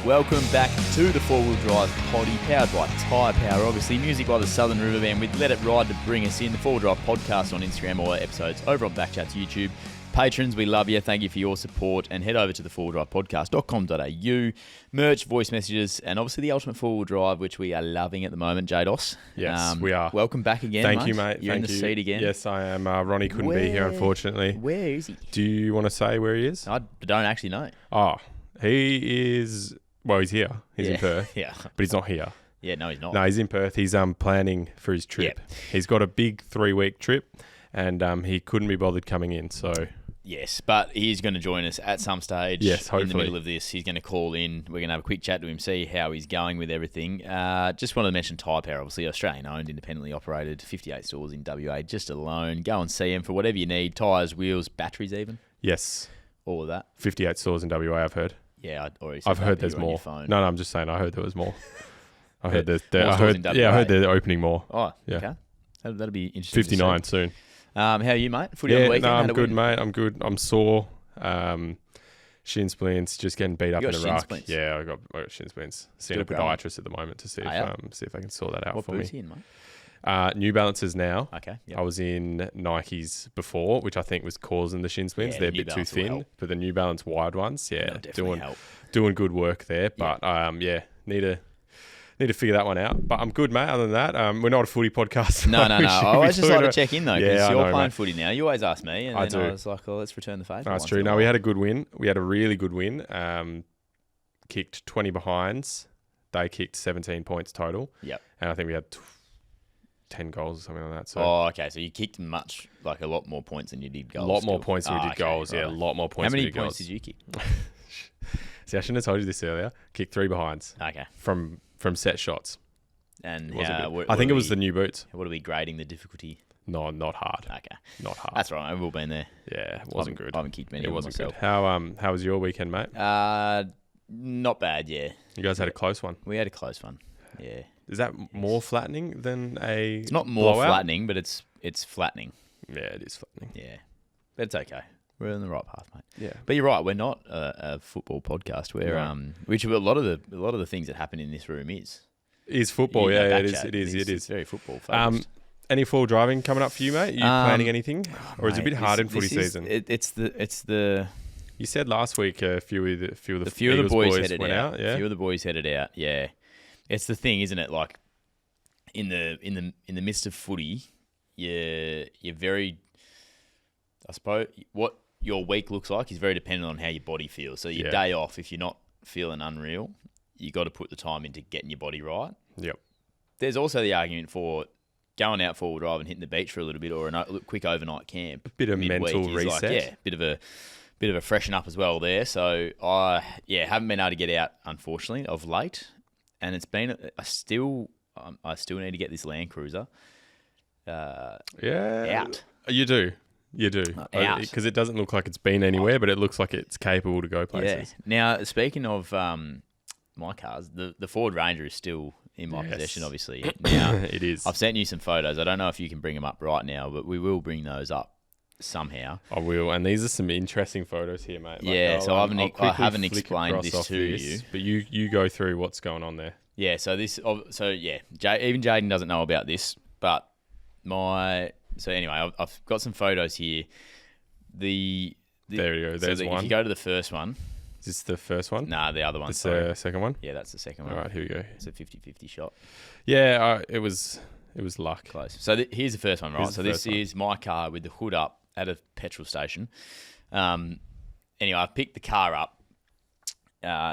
Welcome back to the four-wheel drive potty, powered by Tyrepower. Obviously, music by the Southern River Band with Let It Ride to bring us in. The four-wheel drive podcast on Instagram, or episodes over on BackChat's YouTube. Patrons, we love you. Thank you for your support. And head over to the four-wheel-drive-podcast.com.au. Merch, voice messages, and obviously the Ultimate Four-Wheel Drive, which we are loving at the moment, Jados. Yes, we are. Welcome back again, Thank mate. you, mate. You're Thank in the you. seat again. Yes, I am. Ronny couldn't be here, unfortunately. Where is he? Do you want to say where he is? I don't actually know. Oh, he is... Well, he's here. He's in Perth. Yeah. But he's not here. Yeah, no, he's not. No, he's in Perth. He's planning for his trip. Yep. He's got a big 3-week trip, and he couldn't be bothered coming in, so... Yes, but he's going to join us at some stage. Yes, hopefully. In the middle of this. He's going to call in. We're going to have a quick chat to him, see how he's going with everything. Just wanted to mention Tyrepower, obviously Australian-owned, independently operated, 58 stores in WA, just alone. Go and see them for whatever you need, tyres, wheels, batteries even. Yes. All of that. 58 stores in WA, I've heard. Yeah, I already said I've that, heard but there's you're on more. your phone. No, I'm just saying I heard there was more. I heard More I stores in WA. heard they're opening more. Oh, Yeah. okay. That'll be interesting. 59 soon. How are you, mate? Footy on the weekend? No, I'm Had a good, win? mate. I'm good. I'm sore. Shin splints, just getting beat up You in got a shin ruck. splints? Yeah, I got shin splints. Seeing a Good growing. podiatrist at the moment to see if I can sort that out What for boots me. are you in, mate? New Balances now. Okay. Yep. I was in Nikes before, which I think was causing the shin splints. Yeah, They're a New bit too Balance will thin, help. but the New Balance wide ones, That'll definitely help. doing good work there. But need to figure that one out. But I'm good, mate. Other than that, we're not a footy podcast. No. I always just like to check in, though, because Yeah, I you're know, playing mate. footy now. You always ask me, and I then do. I was like, oh, let's return the favour. That's true. No, we had a good win. We had a really good win. Kicked 20 behinds. They kicked 17 points total. Yep. And I think we had 10 goals or something like that. So Oh, okay. So you kicked a lot more points than you did a goals. lot more still. points than we did goals. right. Yeah, a lot more points How than many we did points goals. did you kick? See, I shouldn't have told you this earlier. Kicked 3 behinds Okay. from set shots. And It wasn't how, good. I think it was the new boots. What are we grading the difficulty? No, not hard. Okay. Not hard. That's right. We've all been there. Yeah, it wasn't good. I haven't kicked many It of wasn't myself. good. How was your weekend, mate? Not bad, yeah. You guys had a close one. We had a close one. Yeah. Is that more flattening than a It's not more blowout? flattening, but it's flattening. Yeah, it is flattening. Yeah. But it's okay. We're on the right path, mate. Yeah. But you're right. We're not a football podcast. We're No. which a lot of the things that happen in this room is. Is football, You know, yeah, it BackChat is. It's very football focused. Any full driving coming up for you, mate? Are you planning anything? Or is it a Mate, bit hard this- in footy this is- season? It's the You said last week a few of the few of the Eagles boys headed went out. A Yeah. few of the boys headed out. Yeah, it's the thing, isn't it? Like in the midst of footy, you're very. I suppose what your week looks like is very dependent on how your body feels. So your Yeah. day off, if you're not feeling unreal, you got to put the time into getting your body right. Yep. There's also the argument for going out four-wheel drive and hitting the beach for a little bit, or a quick overnight camp. Bit of midweek mental is reset. bit of a freshen up as well there. So I haven't been able to get out, unfortunately, of late, and it's been I still need to get this Land Cruiser Yeah. out. You do. Out. Because it doesn't look like it's been anywhere, but it looks like it's capable to go places. Yeah. Now, speaking of my cars, the Ford Ranger is still in my Yes. possession, obviously. Now, It is. I've sent you some photos. I don't know if you can bring them up right now, but we will bring those up somehow. I will. And these are some interesting photos here, mate. Yeah, so I haven't quickly haven't flick explained across this off to you. But you go through what's going on there. Yeah, so even Jaden doesn't know about this, but anyway, I've got some photos here. There you go. There's If one. you go to the first one, Is this the first one? nah, the other one. This Sorry. second one? Yeah, that's the second one. All right, here we go. It's a 50-50 shot. Yeah, it was luck. Close. So here's the first one, right? Here's So the this first one. is my car with the hood up at a petrol station. Anyway, I've picked the car up,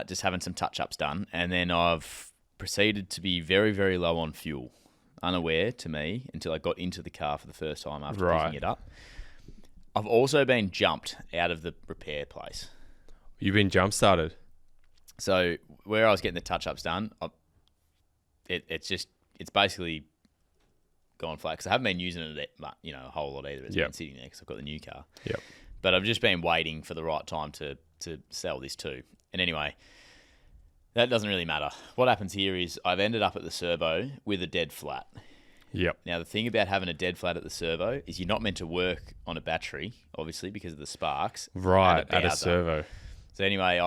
just having some touch-ups done, and then I've proceeded to be very, very low on fuel, unaware to me until I got into the car for the first time after Right. picking it up. I've also been jumped out of the repair place. You've been jump started. So where I was getting the touch-ups done, it's basically gone flat because I haven't been using it a whole lot either. It's Yep. been sitting there because I've got the new car. Yep. But I've just been waiting for the right time to sell this too. And anyway, that doesn't really matter. What happens here is I've ended up at the servo with a dead flat. Yep. Now, the thing about having a dead flat at the servo is you're not meant to work on a battery, obviously, because of the sparks. Right, at a Bowser. servo. So anyway,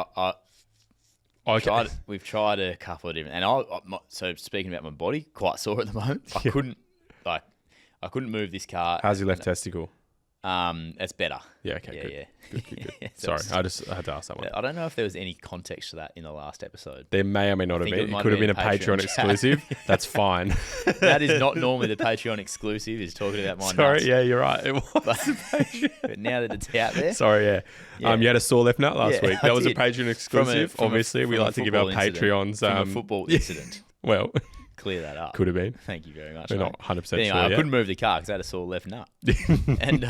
Okay. We've tried a couple of different, and so speaking about my body, quite sore at the moment. I couldn't move this car. How's your left testicle? It's better. Yeah, okay, good. Yeah. Good. Yeah, Sorry, I had to ask that one. I don't know if there was any context to that in the last episode. There may or may not have think been. it might It could have have been a been Patreon exclusive. That's fine. That is not normally the Patreon exclusive, is talking about my Sorry, nuts. yeah, you're right. It was. But now that it's out there. Sorry, yeah. You had a sore left nut last week. I That was a did. Patreon exclusive. From Obviously, we like to give our Patreons... From a football incident. Well... Clear that up. Could have been. Thank you very much. We're mate. not 100% But anyway, sure I yet. couldn't move the car because I had a sore left nut. And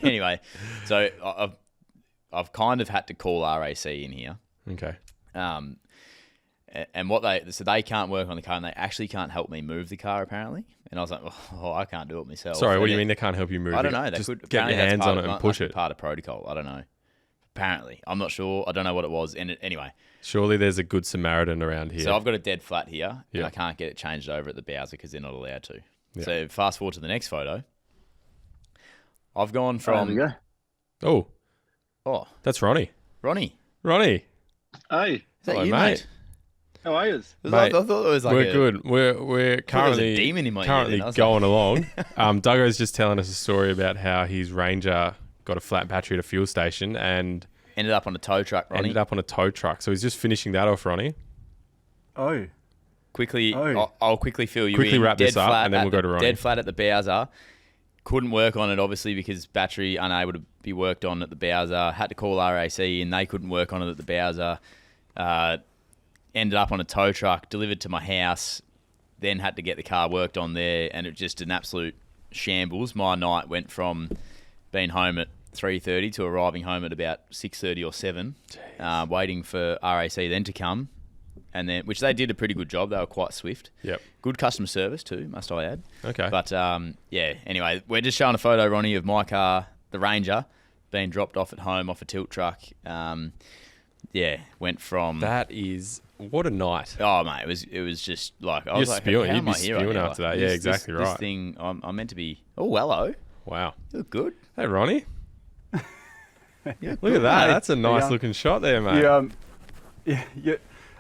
anyway, so I've kind of had to call RAC in here. Okay. And they can't work on the car and they actually can't help me move the car apparently. And I was like, oh, I can't do it myself. Sorry, what And do you mean they can't help you move? I don't know. They Just could get your hands on it and push it. Part of protocol. I don't know. Apparently, I'm not sure. I don't know what it was. And anyway. Surely there's a good Samaritan around here. So I've got a dead flat here, Yeah. and I can't get it changed over at the Bowser because they're not allowed to. Yeah. So fast forward to the next photo. I've gone from... There we go. Oh, that's Ronny. Ronny. Ronny. Hey, Is that Hello, you, mate. mate? how are you? Mate, I thought it was like We're good. We're currently a demon in my ear currently then. I was going along. Duggo's just telling us a story about how his Ranger got a flat battery at a fuel station and Ended up on a tow truck, Ronny. ended up on a tow truck. So he's just finishing that off, Ronny. Oh, Quickly, Oh. I'll quickly fill you Quickly in. wrap this Dead up flat and then at we'll go to Ronny. Dead flat at the Bowser. Couldn't work on it, obviously, because battery unable to be worked on at the Bowser. Had to call RAC and they couldn't work on it at the Bowser. Ended up on a tow truck, delivered to my house, then had to get the car worked on there, and it was just an absolute shambles. My night went from being home at 3:30 to arriving home at about 6:30 or 7, waiting for RAC then to come, and then which they did a pretty good job. They were quite swift. Yep. Good customer service too, must I add. Okay. But yeah, anyway, we're just showing a photo, Ronny, of my car, the Ranger, being dropped off at home off a tilt truck. Yeah, went from That is what a night. Oh mate, it was just like I You're was like, spewing. how You'd am be I here right spewing now? after that. Like, Yeah, this- exactly this right. thing, I'm meant to be. Oh, hello, Wow. you look good. Hey, Ronny. You Look at that. Mate, That's a nice yeah. looking shot there, mate. yeah.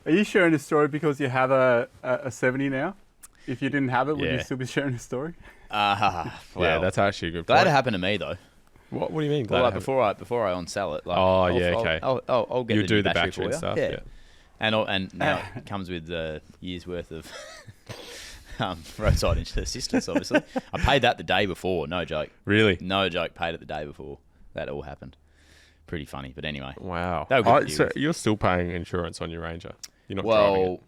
Are you sharing this story because you have a 70 now? If you didn't have it, would Yeah. you still be sharing the story? Yeah, Well, that's actually a good glad point. it happened to me though. What do you mean? Well, Glad like it happened? before I unsell it. Like, Oh, I'll- yeah, I'll- okay. I'll get You the do new the battery battery for and you. stuff. Yeah. Yeah. And now it comes with a year's worth of roadside assistance. Obviously, I paid that the day before. No joke. Really? No joke. Paid it the day before. That all happened. Pretty funny, but anyway. Wow. They were good to So deal with. you're still paying insurance on your Ranger? You're not driving Well, it?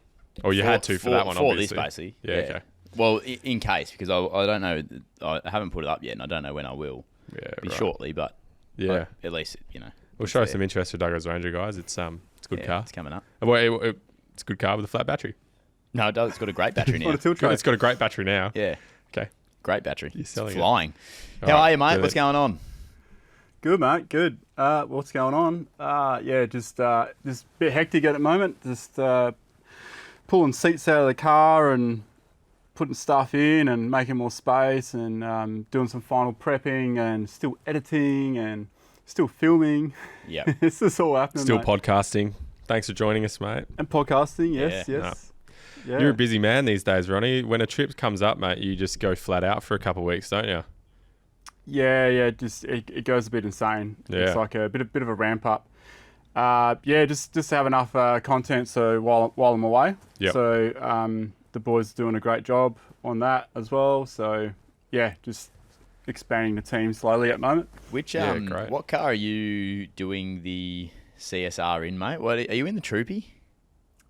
Oh, you had to for that one, for obviously. this basically. Yeah, okay. Well, in case, because I don't know, I haven't put it up yet, and I don't know when I will. Yeah, Be right. shortly, but Yeah. at least We'll show some interest for Duggo's Ranger, guys. It's a good yeah, car. It's coming up. Well, it's a good car with a flat battery. No, it does. It's got a great battery now. What a tilt truck. It's got a great battery now. Yeah, Okay. great battery. You're It's selling it. flying. All How right, are you, mate? brilliant. What's going on? Good, mate. Good. What's going on? Yeah, just a bit hectic at the moment. Just pulling seats out of the car and putting stuff in and making more space and doing some final prepping and still editing and still filming. Yeah. This is all happening. Still mate. podcasting. Thanks for joining us, mate. And podcasting. Yes, Yeah. yes. Yeah. You're a busy man these days, Ronny. When a trip comes up, mate, you just go flat out for a couple of weeks, don't you? Yeah. Just it goes a bit insane. Yeah. It's like a bit of a ramp up. Yeah, just to have enough content so while I'm away. Yep. So the boys are doing a great job on that as well. So yeah, just expanding the team slowly at the moment. Which Yeah, great. what car are you doing the CSR in, mate? What are you in the Troopy?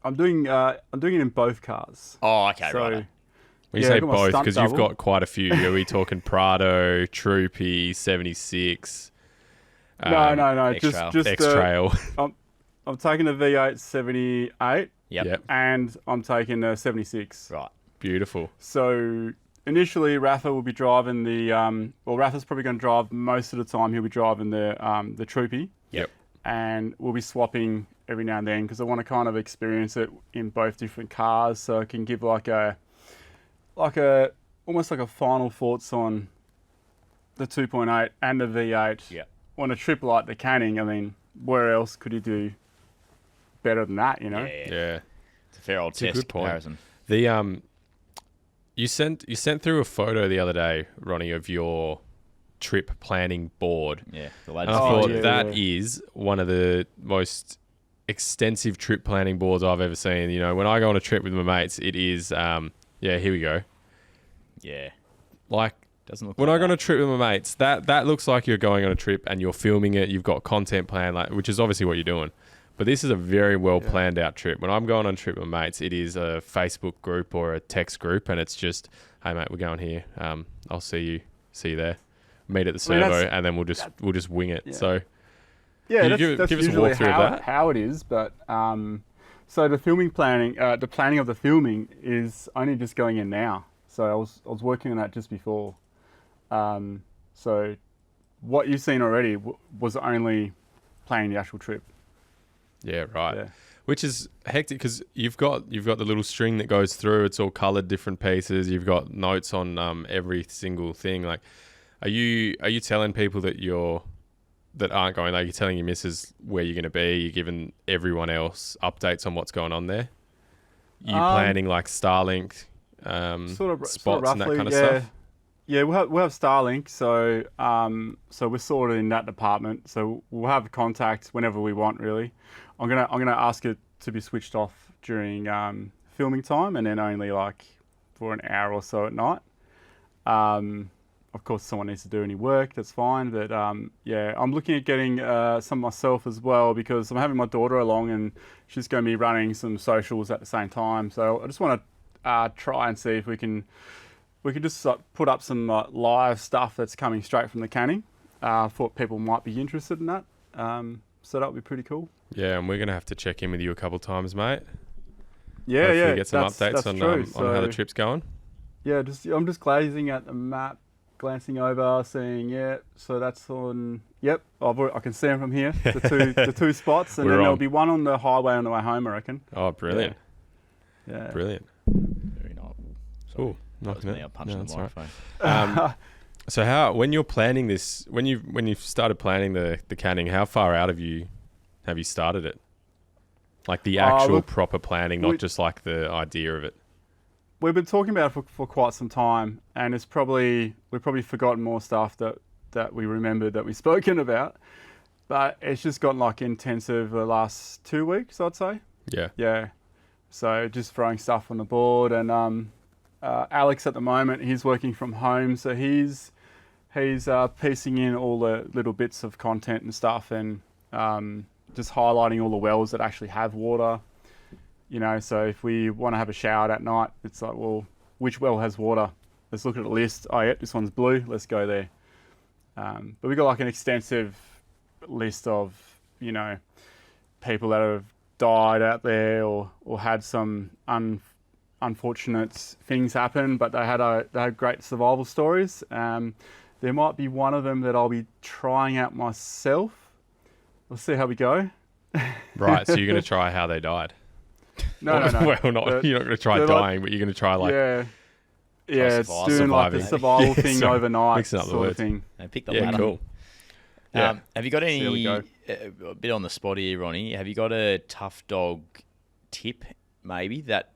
I'm doing it in both cars. Oh, okay, So right. When you Yeah, say I got my both, stunt because you've double. got quite a few. Are we talking Prado, Troopy, 76? No. X-Trail. Just X-Trail. I'm taking the V8 78 Yep. Yep. and I'm taking the 76. Right. Beautiful. So initially, Rafa will be driving the. Well, Rafa's probably going to drive most of the time. He'll be driving the Troopy, Yep. and we'll be swapping every now and then because I want to kind of experience it in both different cars, so I can give like a almost like a final thoughts on the 2.8 and the V8 Yep. on a trip like the Canning. I mean, where else could you do better than that, you know. Yeah. It's a fair old It's a test good point. comparison. The you sent through a photo the other day, Ronnie, of your trip planning board. Yeah, the And latest. I thought yeah, that is one of the most extensive trip planning boards I've ever seen. You know, when I go on a trip with my mates, it is here we go. Yeah, Like doesn't look when like I go on that. a trip with my mates, that looks like you're going on a trip and you're filming it. You've got content planned, like, which is obviously what you're doing. But this is a very well planned out trip. When I'm going on a trip with my mates, it is a Facebook group or a text group, and it's just, hey mate, we're going here. I'll see you there. Meet at the I mean, servo, and then we'll just wing it. Yeah. So Yeah, Can you that's give us a usually walkthrough of that? how it is. But so the planning of the filming is only just going in now. So I was working on that just before. So what you've seen already was only planning the actual trip. yeah, right. Yeah. Which is hectic because you've got the little string that goes through. It's all coloured different pieces. You've got notes on every single thing. Like, are you telling people that aren't going? Like, you're telling your missus where you're going to be. You're giving everyone else updates on what's going on there. You planning like Starlink spots and that kind of stuff. Yeah, we'll have Starlink, so we're sorted in that department. So we'll have contact whenever we want. Really, I'm gonna ask it to be switched off during filming time, and then only like for an hour or so at night. Of course, if someone needs to do any work, that's fine. But yeah, I'm looking at getting some myself as well because I'm having my daughter along, and she's going to be running some socials at the same time. So I just want to try and see if we can just put up some live stuff that's coming straight from the canning. Thought people might be interested in that. So that would be pretty cool. Yeah, and we're going to have to check in with you a couple times, mate. Yeah, Hopefully yeah. get some updates on how the trip's going. Yeah, I'm just glazing at the map, glancing over, seeing, so that's on, I can see them from here, the two spots, and then there'll be one on the highway on the way home, I reckon. Oh, brilliant. Yeah. Brilliant. Very nice. Cool. That was Knocking me. it. I punched No, the that's microphone. So when you're planning this, when you've started planning the canning, how far out have you started it? Like the actual proper planning, not just like the idea of it. We've been talking about it for quite some time, and we've probably forgotten more stuff that we remembered that we've spoken about. But it's just gotten like intensive the last 2 weeks, I'd say. Yeah. Yeah. So just throwing stuff on the board, and Alex at the moment, he's working from home, so he's piecing in all the little bits of content and stuff, and just highlighting all the wells that actually have water. You know, so if we want to have a shower that night, it's like, well, which well has water? Let's look at a list. Oh, yeah, this one's blue. Let's go there. But we've got like an extensive list of, people that have died out there or had some unfortunate things happen, but they had great survival stories. There might be one of them that I'll be trying out myself. We'll see how we go. Right. So you're going to try how they died. No. Well, not you're not going to try dying, but you're going to try like it's doing like the survival thing overnight, mixing up the sort of words. thing. Pick the Yeah, ladder. cool. Yeah. Have you got There we any go. a bit on the spot here, Ronnie? Have you got a tough dog tip maybe that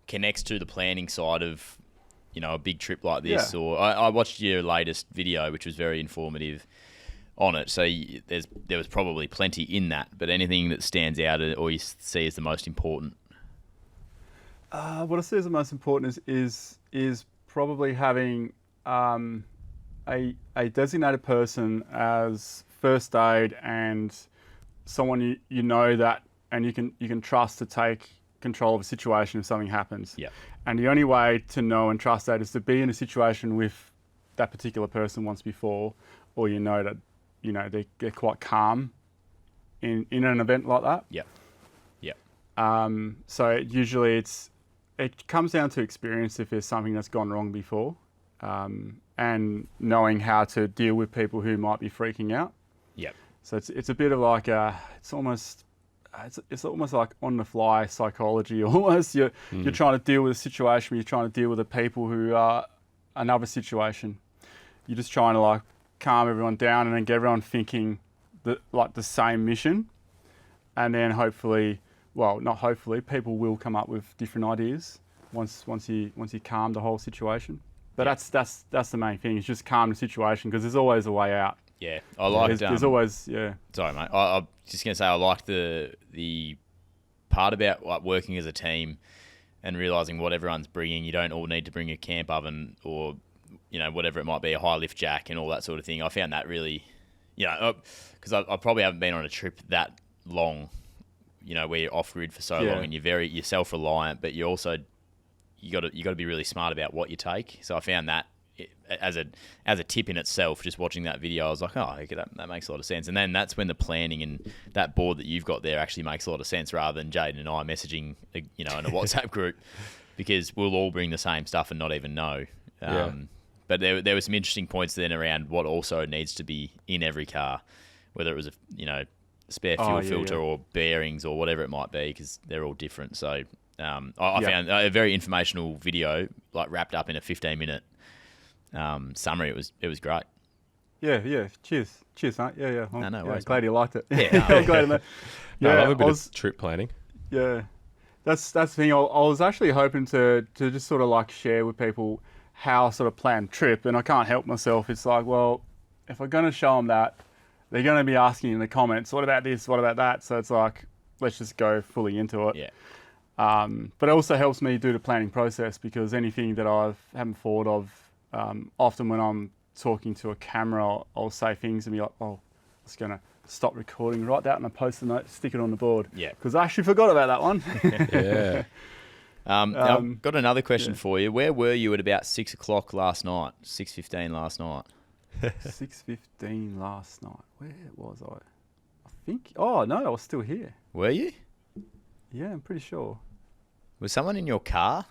connects to the planning side of a big trip like this? Yeah. Or I watched your latest video, which was very informative on it. So there was probably plenty in that, but anything that stands out or you see as the most important? What I see as the most important is probably having a designated person as first aid and someone you know that and you can trust to take control of a situation if something happens. Yeah. And the only way to know and trust that is to be in a situation with that particular person once before, or that they're quite calm in an event like that. Yeah. So usually it comes down to experience if there's something that's gone wrong before, and knowing how to deal with people who might be freaking out. Yeah. So it's a bit of like it's almost like on the fly psychology almost. You're trying to deal with a situation, you're trying to deal with the people who are another situation. You're just trying to like calm everyone down and then get everyone thinking the same mission, and then hopefully well, not hopefully, people will come up with different ideas once you calm the whole situation. But that's the main thing. It's just calm the situation, because there's always a way out. Yeah, I like. There's always Sorry, mate. I'm just gonna say I like the part about like working as a team and realizing what everyone's bringing. You don't all need to bring a camp oven or whatever it might be, a high lift jack and all that sort of thing. I found that really, because I probably haven't been on a trip that long, where you're off grid for so long and you're self reliant, but you also you got to be really smart about what you take. So I found that as a tip in itself, just watching that video, I was like, oh, okay, that makes a lot of sense. And then that's when the planning and that board that you've got there actually makes a lot of sense, rather than Jaden and I messaging, in a WhatsApp group, because we'll all bring the same stuff and not even know. But there were some interesting points then around what also needs to be in every car, whether it was a spare fuel filter or bearings or whatever it might be, because they're all different. So I found a very informational video, like wrapped up in a 15-minute summary. It was great. Yeah. Cheers, mate. Yeah. No worries, glad you liked it. Yeah, I'm glad. I love a bit of trip planning. Yeah, that's the thing. I was actually hoping to just sort of like share with people how I sort of plan trip, and I can't help myself. It's like, well, if I'm going to show them that, they're going to be asking in the comments, what about this, what about that? So it's like, let's just go fully into it. Yeah. But it also helps me do the planning process, because anything that I haven't thought of, often when I'm talking to a camera, I'll say things and be like, oh, I'm just going to stop recording, write that in a post-it note, stick it on the board. Yeah. Because I actually forgot about that one. Yeah. Now I've got another question for you. Where were you at about 6 o'clock last night? 6:15 last night. 6:15 last night. Where was I? I think. Oh no, I was still here. Were you? Yeah, I'm pretty sure. Was someone in your car?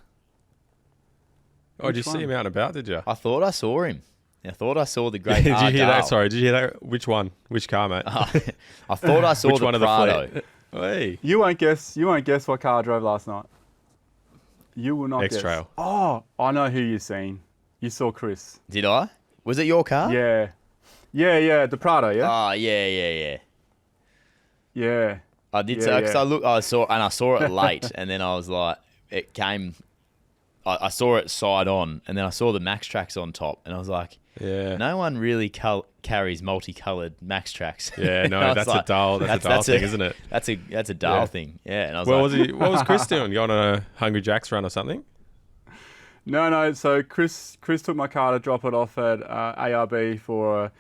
Oh, did you see him out and about? Did you? I thought I saw him. I thought I saw the great. Did you hear that? Sorry, did you hear that? Which one? Which car, mate? I thought I saw Which the one Prado. of the fleet? Hey. You won't guess what car I drove last night. You will not guess. X-Trail. Oh, I know who you've seen. You saw Chris. Did I? Was it your car? Yeah, the Prado. Yeah. Oh, yeah. Yeah. I did so because I saw it late, and then I was like, it came. I saw it side on, and then I saw the Max Tracks on top, and I was like, yeah, no one really carries multicolored Max Tracks. Yeah, no, that's like, a dull thing, isn't it? That's a dull thing. Yeah, and I was what was Chris doing? Going on a Hungry Jack's run or something? No. So Chris took my car to drop it off at ARB for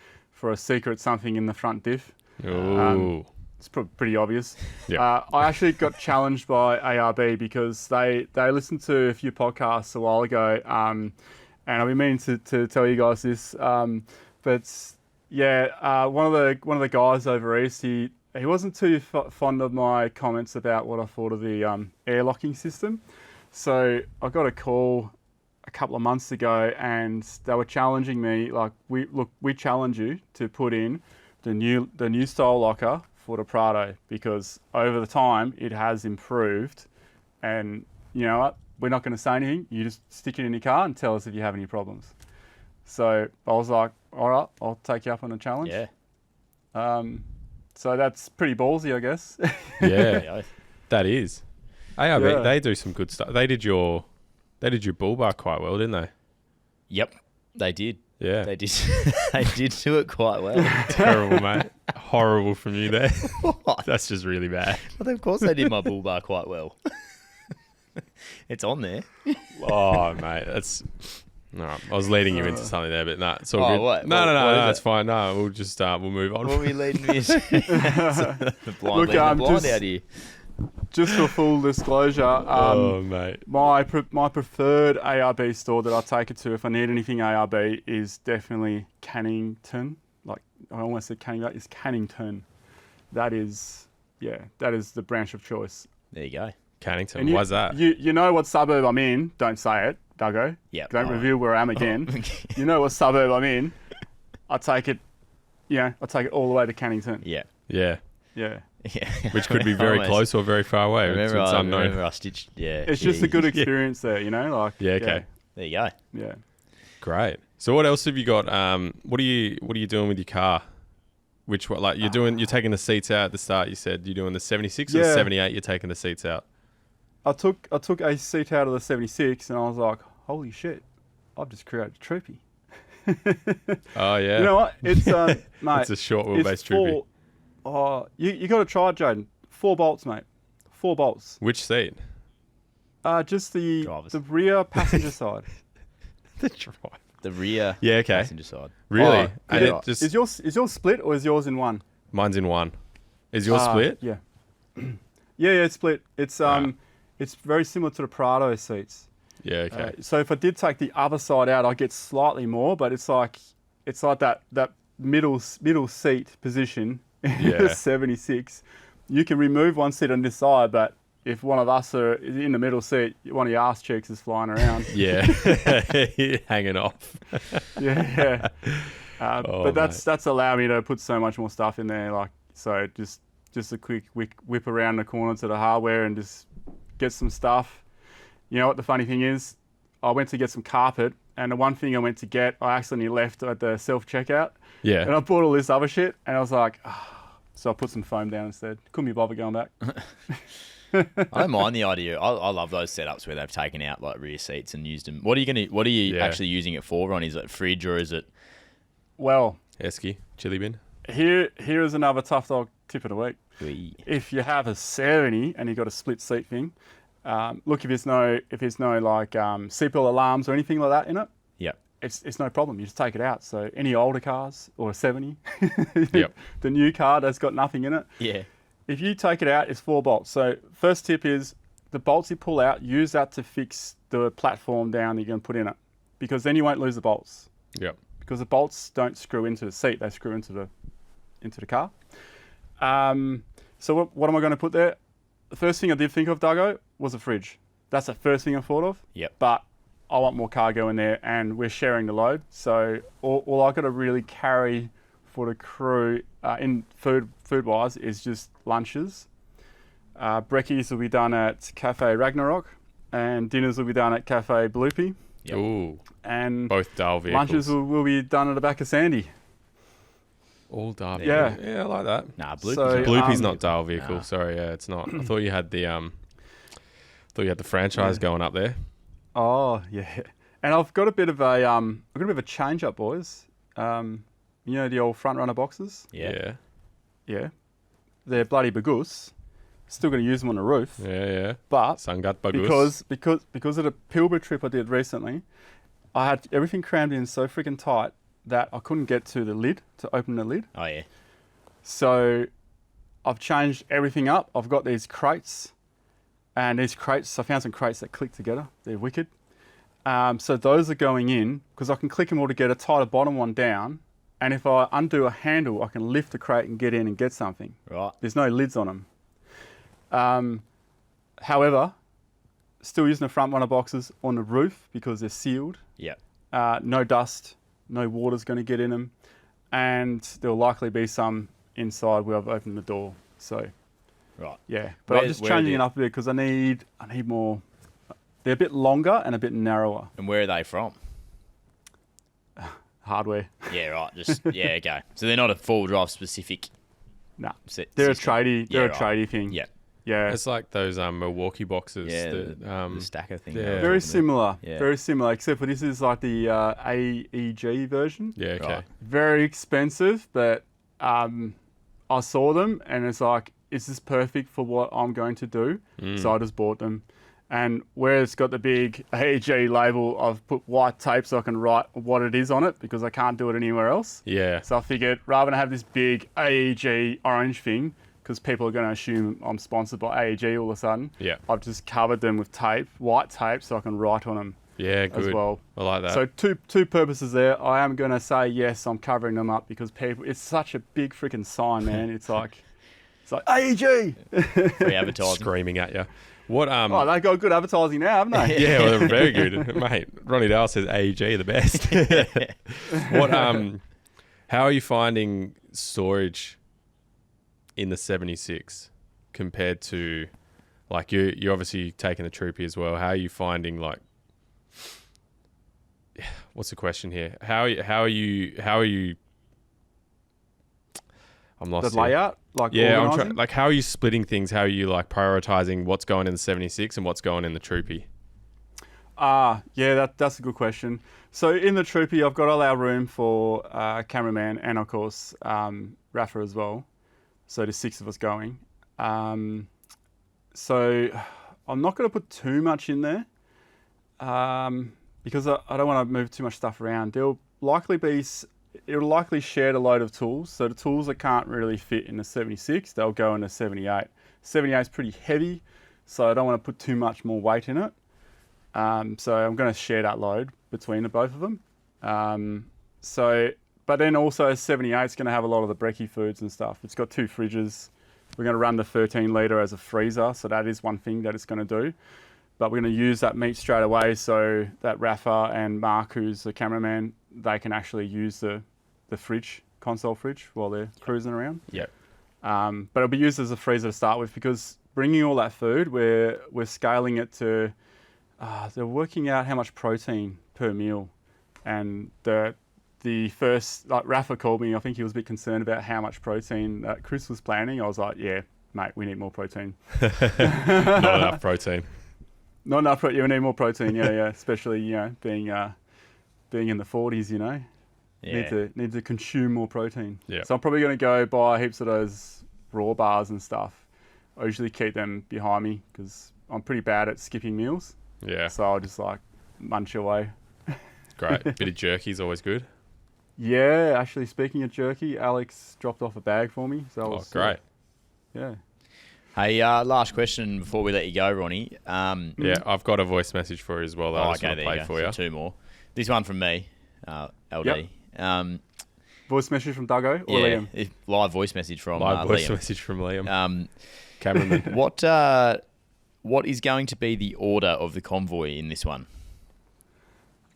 a secret something in the front diff. Ooh. It's pretty obvious. Yeah. I actually got challenged by ARB because they listened to a few podcasts a while ago, and I've been meaning to tell you guys this. But yeah, one of the guys over east, he wasn't too fond of my comments about what I thought of the air locking system. So I got a call a couple of months ago, and they were challenging me. Like, we challenge you to put in the new style locker for the Prado, because over the time it has improved, and you know what, we're not going to say anything, you just stick it in your car and tell us if you have any problems. So I was like, all right, I'll take you up on a challenge. Yeah. So that's pretty ballsy, I guess. Yeah, that is. ARB, they do some good stuff. They did your bull bar quite well, didn't they? Yep, they did. Yeah. They did. They did do it quite well. Terrible, mate. Horrible from you there. What? That's just really bad. Well, of course they did my bull bar quite well. It's on there. Oh, mate, that's... All right, I was leading you into something there, but it's all good. What? No, what it's fine. No, we'll just we'll move on. What were you leading me into? The blind out here. Just for full disclosure, oh, mate. my preferred ARB store that I take it to if I need anything ARB is definitely Cannington. Like, I almost said Canning, that is Cannington. That is the branch of choice. There you go. Cannington, why's that? You know what suburb I'm in, don't say it, Duggo. Yep. Don't reveal where I am again. Okay. You know what suburb I'm in, I take it all the way to Cannington. Yeah. Yeah. Yeah. Yeah. Which could be very close or very far away. It's unknown. Remember I stitched, It's just a good experience there, you know? Like, yeah, okay. There you go. Yeah. Great. So what else have you got? What are you doing with your car? Which one? Like you're taking the seats out at the start. You said you're doing the 76 or the 78. You're taking the seats out. I took a seat out of the 76, and I was like, holy shit, I've just created a troopy. Oh yeah. You know what? It's mate. It's a short wheelbase troopy. Oh, you got to try it, Jaden. 4 bolts, mate. 4 bolts. Which seat? Just the Drivers. rear passenger side. The drive. The rear Yeah, okay. passenger side. Really? Oh, And yeah. it just Is yours split or is yours in one? mine's in one. Is yours split? Yeah. yeah, it's split. It's it's very similar to the Prado seats. Yeah, okay. So if I did take the other side out, I get slightly more, but it's like that middle seat position in Yeah. the 76. You can remove one seat on this side, but if one of us are in the middle seat, one of your ass cheeks is flying around. Yeah. Hanging off. yeah. Oh, But that's allowed me to put so much more stuff in there. Like, so just a quick whip around the corner to the hardware and just get some stuff. You know what the funny thing is? I went to get some carpet, and the one thing I went to get, I accidentally left at the self-checkout. Yeah. And I bought all this other shit, and I was like, so I put some foam down instead. Couldn't be bothered going back. I don't mind the idea. I love those setups where they've taken out like rear seats and used them. What are you actually using it for, Ron? Is it fridge or is it? Well, Esky, chili bin. here is another tough dog tip of the week. Wee. If you have a 70 and you've got a split seat thing, look, if there's no like seatbelt alarms or anything like that in it, Yep. it's no problem. You just take it out. So any older cars or a 70, Yep. the new car that's got nothing in it, Yeah. if you take it out, it's 4 bolts. So first tip is the bolts you pull out, use that to fix the platform down that you're going to put in it, because then you won't lose the bolts. Yep. Because the bolts don't screw into the seat; they screw into the car. So what am I going to put there? The first thing I did think of, Duggo, was a fridge. That's the first thing I thought of. Yep. But I want more cargo in there, and we're sharing the load. So all I got to really carry for the crew in food-wise is just lunches. Brekkies will be done at Cafe Ragnarok, and dinners will be done at Cafe Bloopy. Yep. Ooh. And Both Dale vehicles. lunches will be done at the back of Sandy. All Dale. Yeah. Yeah, I like that. Nah, Bloopy's So, not- Bloopy's not Dale vehicle. Nah. Sorry, yeah, it's not. I thought you had the franchise going up there. Oh yeah, and I've got a bit of a change up, boys. You know the old front runner boxes? Yeah. Yeah, they're bloody bagus. Still going to use them on the roof, Yeah. but Sangat Bagus. because of the Pilbara trip I did recently, I had everything crammed in so freaking tight that I couldn't get to the lid to open the lid. Oh yeah. So I've changed everything up. I've got these crates, and these crates, I found some crates that click together. They're wicked. So those are going in because I can click them all together, tie the bottom one down, and if I undo a handle, I can lift the crate and get in and get something. Right. There's no lids on them. However, still using the front runner boxes on the roof because they're sealed. Yep. No dust, no water's going to get in them, and there'll likely be some inside where I've opened the door. So, Right. yeah. But I'm just changing it up a bit because I need more. They're a bit longer and a bit narrower. And where are they from? Hardware. Yeah. Right. Just yeah. Okay. So they're not a four-wheel drive specific. Nah. Set They're system. a tradie. They're Yeah, a right. tradie thing. Yep. Yeah. It's like those Milwaukee boxes. Yeah. that, The stacker thing. yeah. I was Very talking similar. Yeah. Very similar, except for this is like the AEG version. Yeah, okay. Right. Very expensive, but I saw them and it's like, is this perfect for what I'm going to do? So I just bought them. And where it's got the big AEG label, I've put white tape so I can write what it is on it because I can't do it anywhere else. Yeah. So I figured rather than have this big AEG orange thing, because people are going to assume I'm sponsored by AEG all of a sudden, Yeah. I've just covered them with tape, white tape, so I can write on them Yeah, good. as well. I like that. So two purposes there. I am going to say yes, I'm covering them up because people. It's such a big freaking sign, man. It's like AEG. Free advertising. Screaming at you. What Oh, they got good advertising now, haven't they? Yeah, well, they're very good, mate. Ronny Dale says AEG the best. What how are you finding storage in the 76 compared to like you're obviously taking the Troopy as well? How are you finding like what's the question here? How are you I'm lost. The layout, like yeah, organising? like, how are you splitting things? How are you like prioritizing what's going in the 76 and what's going in the Troopy? Yeah, that's a good question. So in the Troopy, I've got all our room for cameraman and of course Rafa as well. So there's 6 of us going. So I'm not going to put too much in there because I don't want to move too much stuff around. It'll likely share a load of tools. So the tools that can't really fit in the 76, they'll go in the 78. 78 is pretty heavy, so I don't want to put too much more weight in it. So I'm going to share that load between the both of them. But then also 78 is going to have a lot of the brekkie foods and stuff. It's got 2 fridges. We're going to run the 13 litre as a freezer, so that is one thing that it's going to do. But we're going to use that meat straight away so that Rafa and Mark, who's the cameraman, they can actually use the fridge, console fridge, while they're cruising around. Yep. But it'll be used as a freezer to start with because bringing all that food, we're scaling it to... they're working out how much protein per meal, and the first, like Rafa called me, I think he was a bit concerned about how much protein that Chris was planning. I was like, yeah, mate, we need more protein. Not enough protein. Not enough protein. We need more protein. Yeah. Especially being in the 40s. Need to consume more protein. Yeah. So I'm probably going to go buy heaps of those raw bars and stuff. I usually keep them behind me because I'm pretty bad at skipping meals. Yeah. So I'll just like munch away. Great. Bit of jerky is always good. Yeah, actually, speaking of jerky, Alex dropped off a bag for me. So Oh, great. Yeah. Hey, last question before we let you go, Ronnie. Yeah, I've got a voice message for you as well that I just want to play for you. So 2 more. This one from me, LD. Yep. Voice message from Duggo or Liam? Live voice message from Live voice Liam. message from Liam. Cameraman. What is going to be the order of the convoy in this one?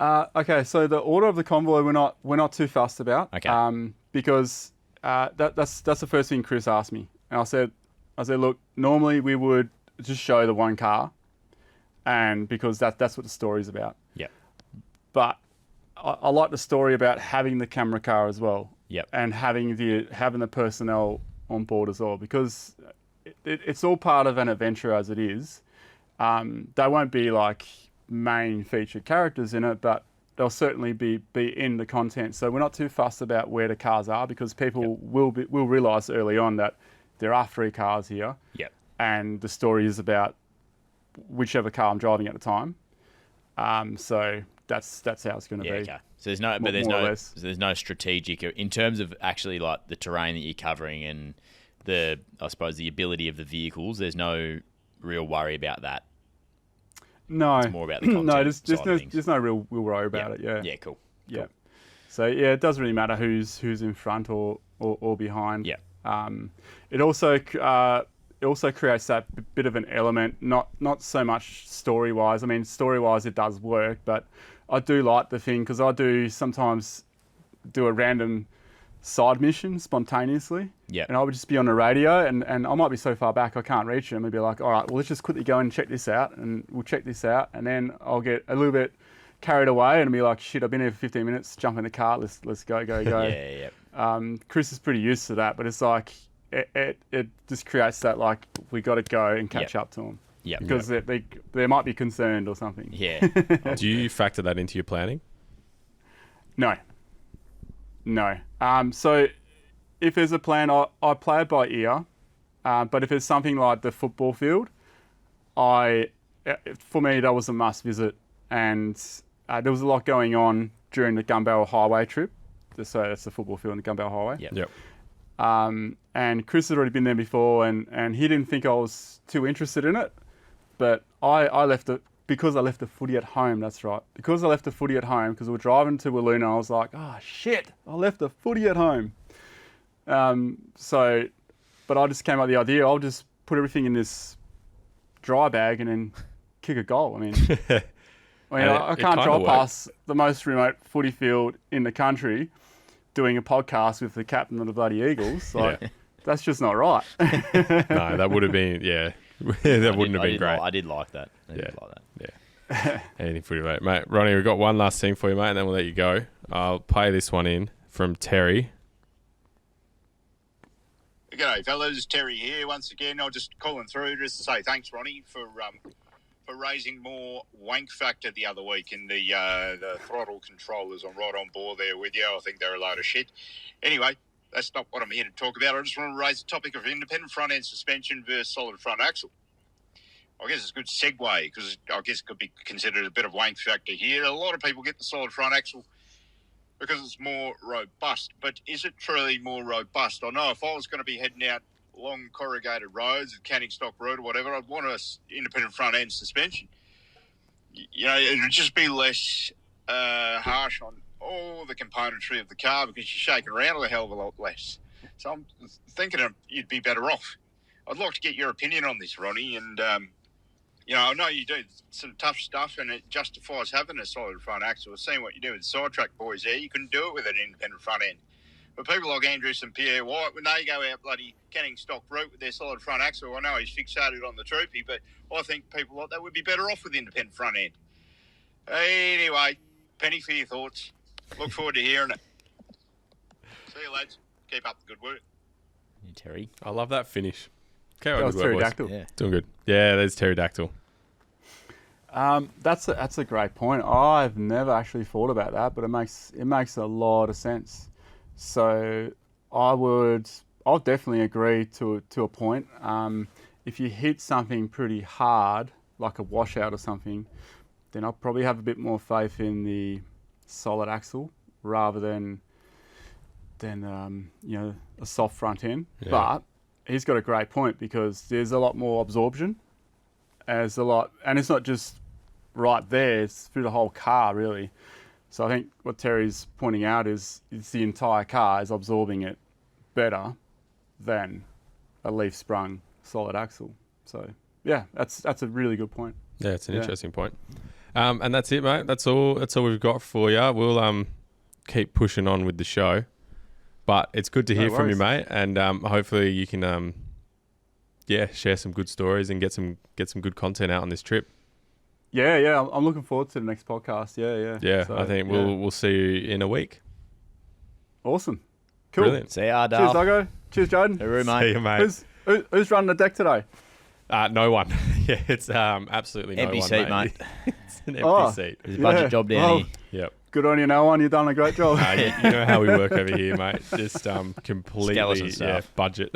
Okay, so the order of the convoy we're not too fussed about. Okay. Because that's the first thing Chris asked me, and I said, look, normally we would just show the one car, and because that's what the story's about. Yep. But I like the story about having the camera car as well. Yep. And having the personnel on board as well, because it's all part of an adventure as it is. They won't be like main featured characters in it, but they'll certainly be in the content. So we're not too fussed about where the cars are because people will realise early on that there are 3 cars here. Yep. And the story is about whichever car I'm driving at the time. So that's how it's going to be. Okay. So there's no strategic in terms of actually like the terrain that you're covering and I suppose the ability of the vehicles. There's no real worry about that. No, it's more about the content. No, there's no real worry about it. Yeah. Yeah. Cool. Yeah. So yeah, it doesn't really matter who's in front or behind. Yeah. It also creates that bit of an element, not so much story wise. I mean, story wise it does work, but I do like the thing because I do sometimes do a random side mission spontaneously. Yeah. And I would just be on the radio and I might be so far back I can't reach them. I'd be like, all right, well, let's just quickly go and check this out, and we'll check this out, and then I'll get a little bit carried away and be like, shit, I've been here for 15 minutes, jump in the car, let's go. Yeah. Chris is pretty used to that, but it's like it just creates that like we got to go and catch up to them. Yeah. Because they might be concerned or something. Yeah. Do you factor that into your planning? No. So if there's a plan, I play it by ear. But if it's something like the football field, for me that was a must visit, and there was a lot going on during the Gunbarrel Highway trip. So that's the football field in the Gunbarrel Highway. Yep. And Chris had already been there before, and he didn't think I was too interested in it. But I left it because I left the footy at home. That's right. Because I left the footy at home, because we were driving to Wiluna, I was like, oh shit, I left the footy at home. But I just came up with the idea, I'll just put everything in this dry bag and then kick a goal. I mean, I can't drive past the most remote footy field in the country doing a podcast with the captain of the bloody Eagles. Like, that's just not right. No, that would have been, that wouldn't have been great. I did like that. Yeah. Anything for you, mate. Ronnie, we've got one last thing for you, mate, and then we'll let you go. I'll play this one in from Terry. G'day, fellas. Terry here once again. I'll just calling through just to say thanks, Ronny, for raising more wank factor the other week in the throttle controllers. I'm right on board there with you. I think they're a load of shit. Anyway, that's not what I'm here to talk about. I just want to raise the topic of independent front end suspension versus solid front axle. I guess it's a good segue because I guess it could be considered a bit of wank factor here. A lot of people get the solid front axle because it's more robust. But is it truly more robust? I know if I was going to be heading out long corrugated roads, canning stock road or whatever, I'd want a independent front end suspension. You know, it would just be less harsh on all the componentry of the car because you're shaking around a hell of a lot less. So I'm thinking you'd be better off. I'd like to get your opinion on this, Ronny, and you know, I know you do some tough stuff and it justifies having a solid front axle. I've seen what you do with the sidetrack boys there. You couldn't do it with an independent front end. But people like Andrews and Pierre White, when they go out bloody canning stock route with their solid front axle, I know he's fixated on the Troopy, but I think people like that would be better off with independent front end. Anyway, penny for your thoughts. Look forward to hearing it. See you, lads. Keep up the good work. Yeah, Terry. I love that finish. Okay, That was pterodactyl. Yeah. Doing good. Yeah, there's pterodactyl. That's a great point. I've never actually thought about that, but it makes a lot of sense. So I'll definitely agree to a point. If you hit something pretty hard, like a washout or something, then I'll probably have a bit more faith in the solid axle rather than you know, a soft front end. Yeah. But he's got a great point because there's a lot more absorption. And it's not just right there, it's through the whole car really. So I think what Terry's pointing out is the entire car is absorbing it better than a leaf sprung solid axle. So yeah, that's a really good point. Yeah, it's an interesting point. And that's it, mate. That's all we've got for you. We'll keep pushing on with the show. But it's good to hear from you, mate, and hopefully you can, share some good stories and get some good content out on this trip. Yeah, I'm looking forward to the next podcast. Yeah. So, I think we'll see you in a week. Awesome, cool. Brilliant. See ya, Cheers, Dale. Duggo. Cheers, Jaden. Hooroo, mate. See you, mate. Who's running the deck today? No one. Yeah, it's absolutely no Empty one, seat, mate. mate. It's an empty seat. There's a budget job down here. Yep. Good on you, no one. You've done a great job. You know how we work over here, mate. Just completely Skeleton stuff. budget.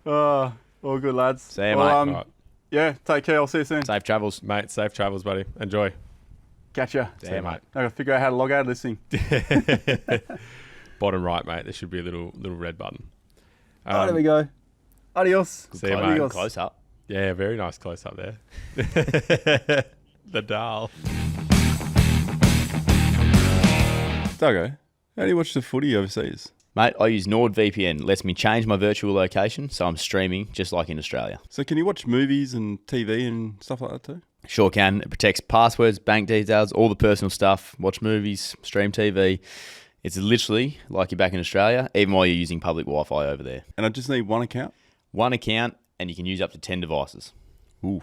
All good, lads. See you, Well, mate. Right. Yeah, take care. I'll see you soon. Safe travels. Mate, safe travels, buddy. Enjoy. Catch ya. See you, mate. I gotta figure out how to log out of this thing. Bottom right, mate. There should be a little red button. There we go. Adios. See you, Close- mate. Adios. Close up. Yeah, very nice close up there. The dial. Duggo, how do you watch the footy overseas? Mate, I use NordVPN. Lets me change my virtual location, so I'm streaming just like in Australia. So can you watch movies and TV and stuff like that too? Sure can. It protects passwords, bank details, all the personal stuff. Watch movies, stream TV. It's literally like you're back in Australia, even while you're using public Wi-Fi over there. And I just need one account? One account, and you can use up to 10 devices. Ooh,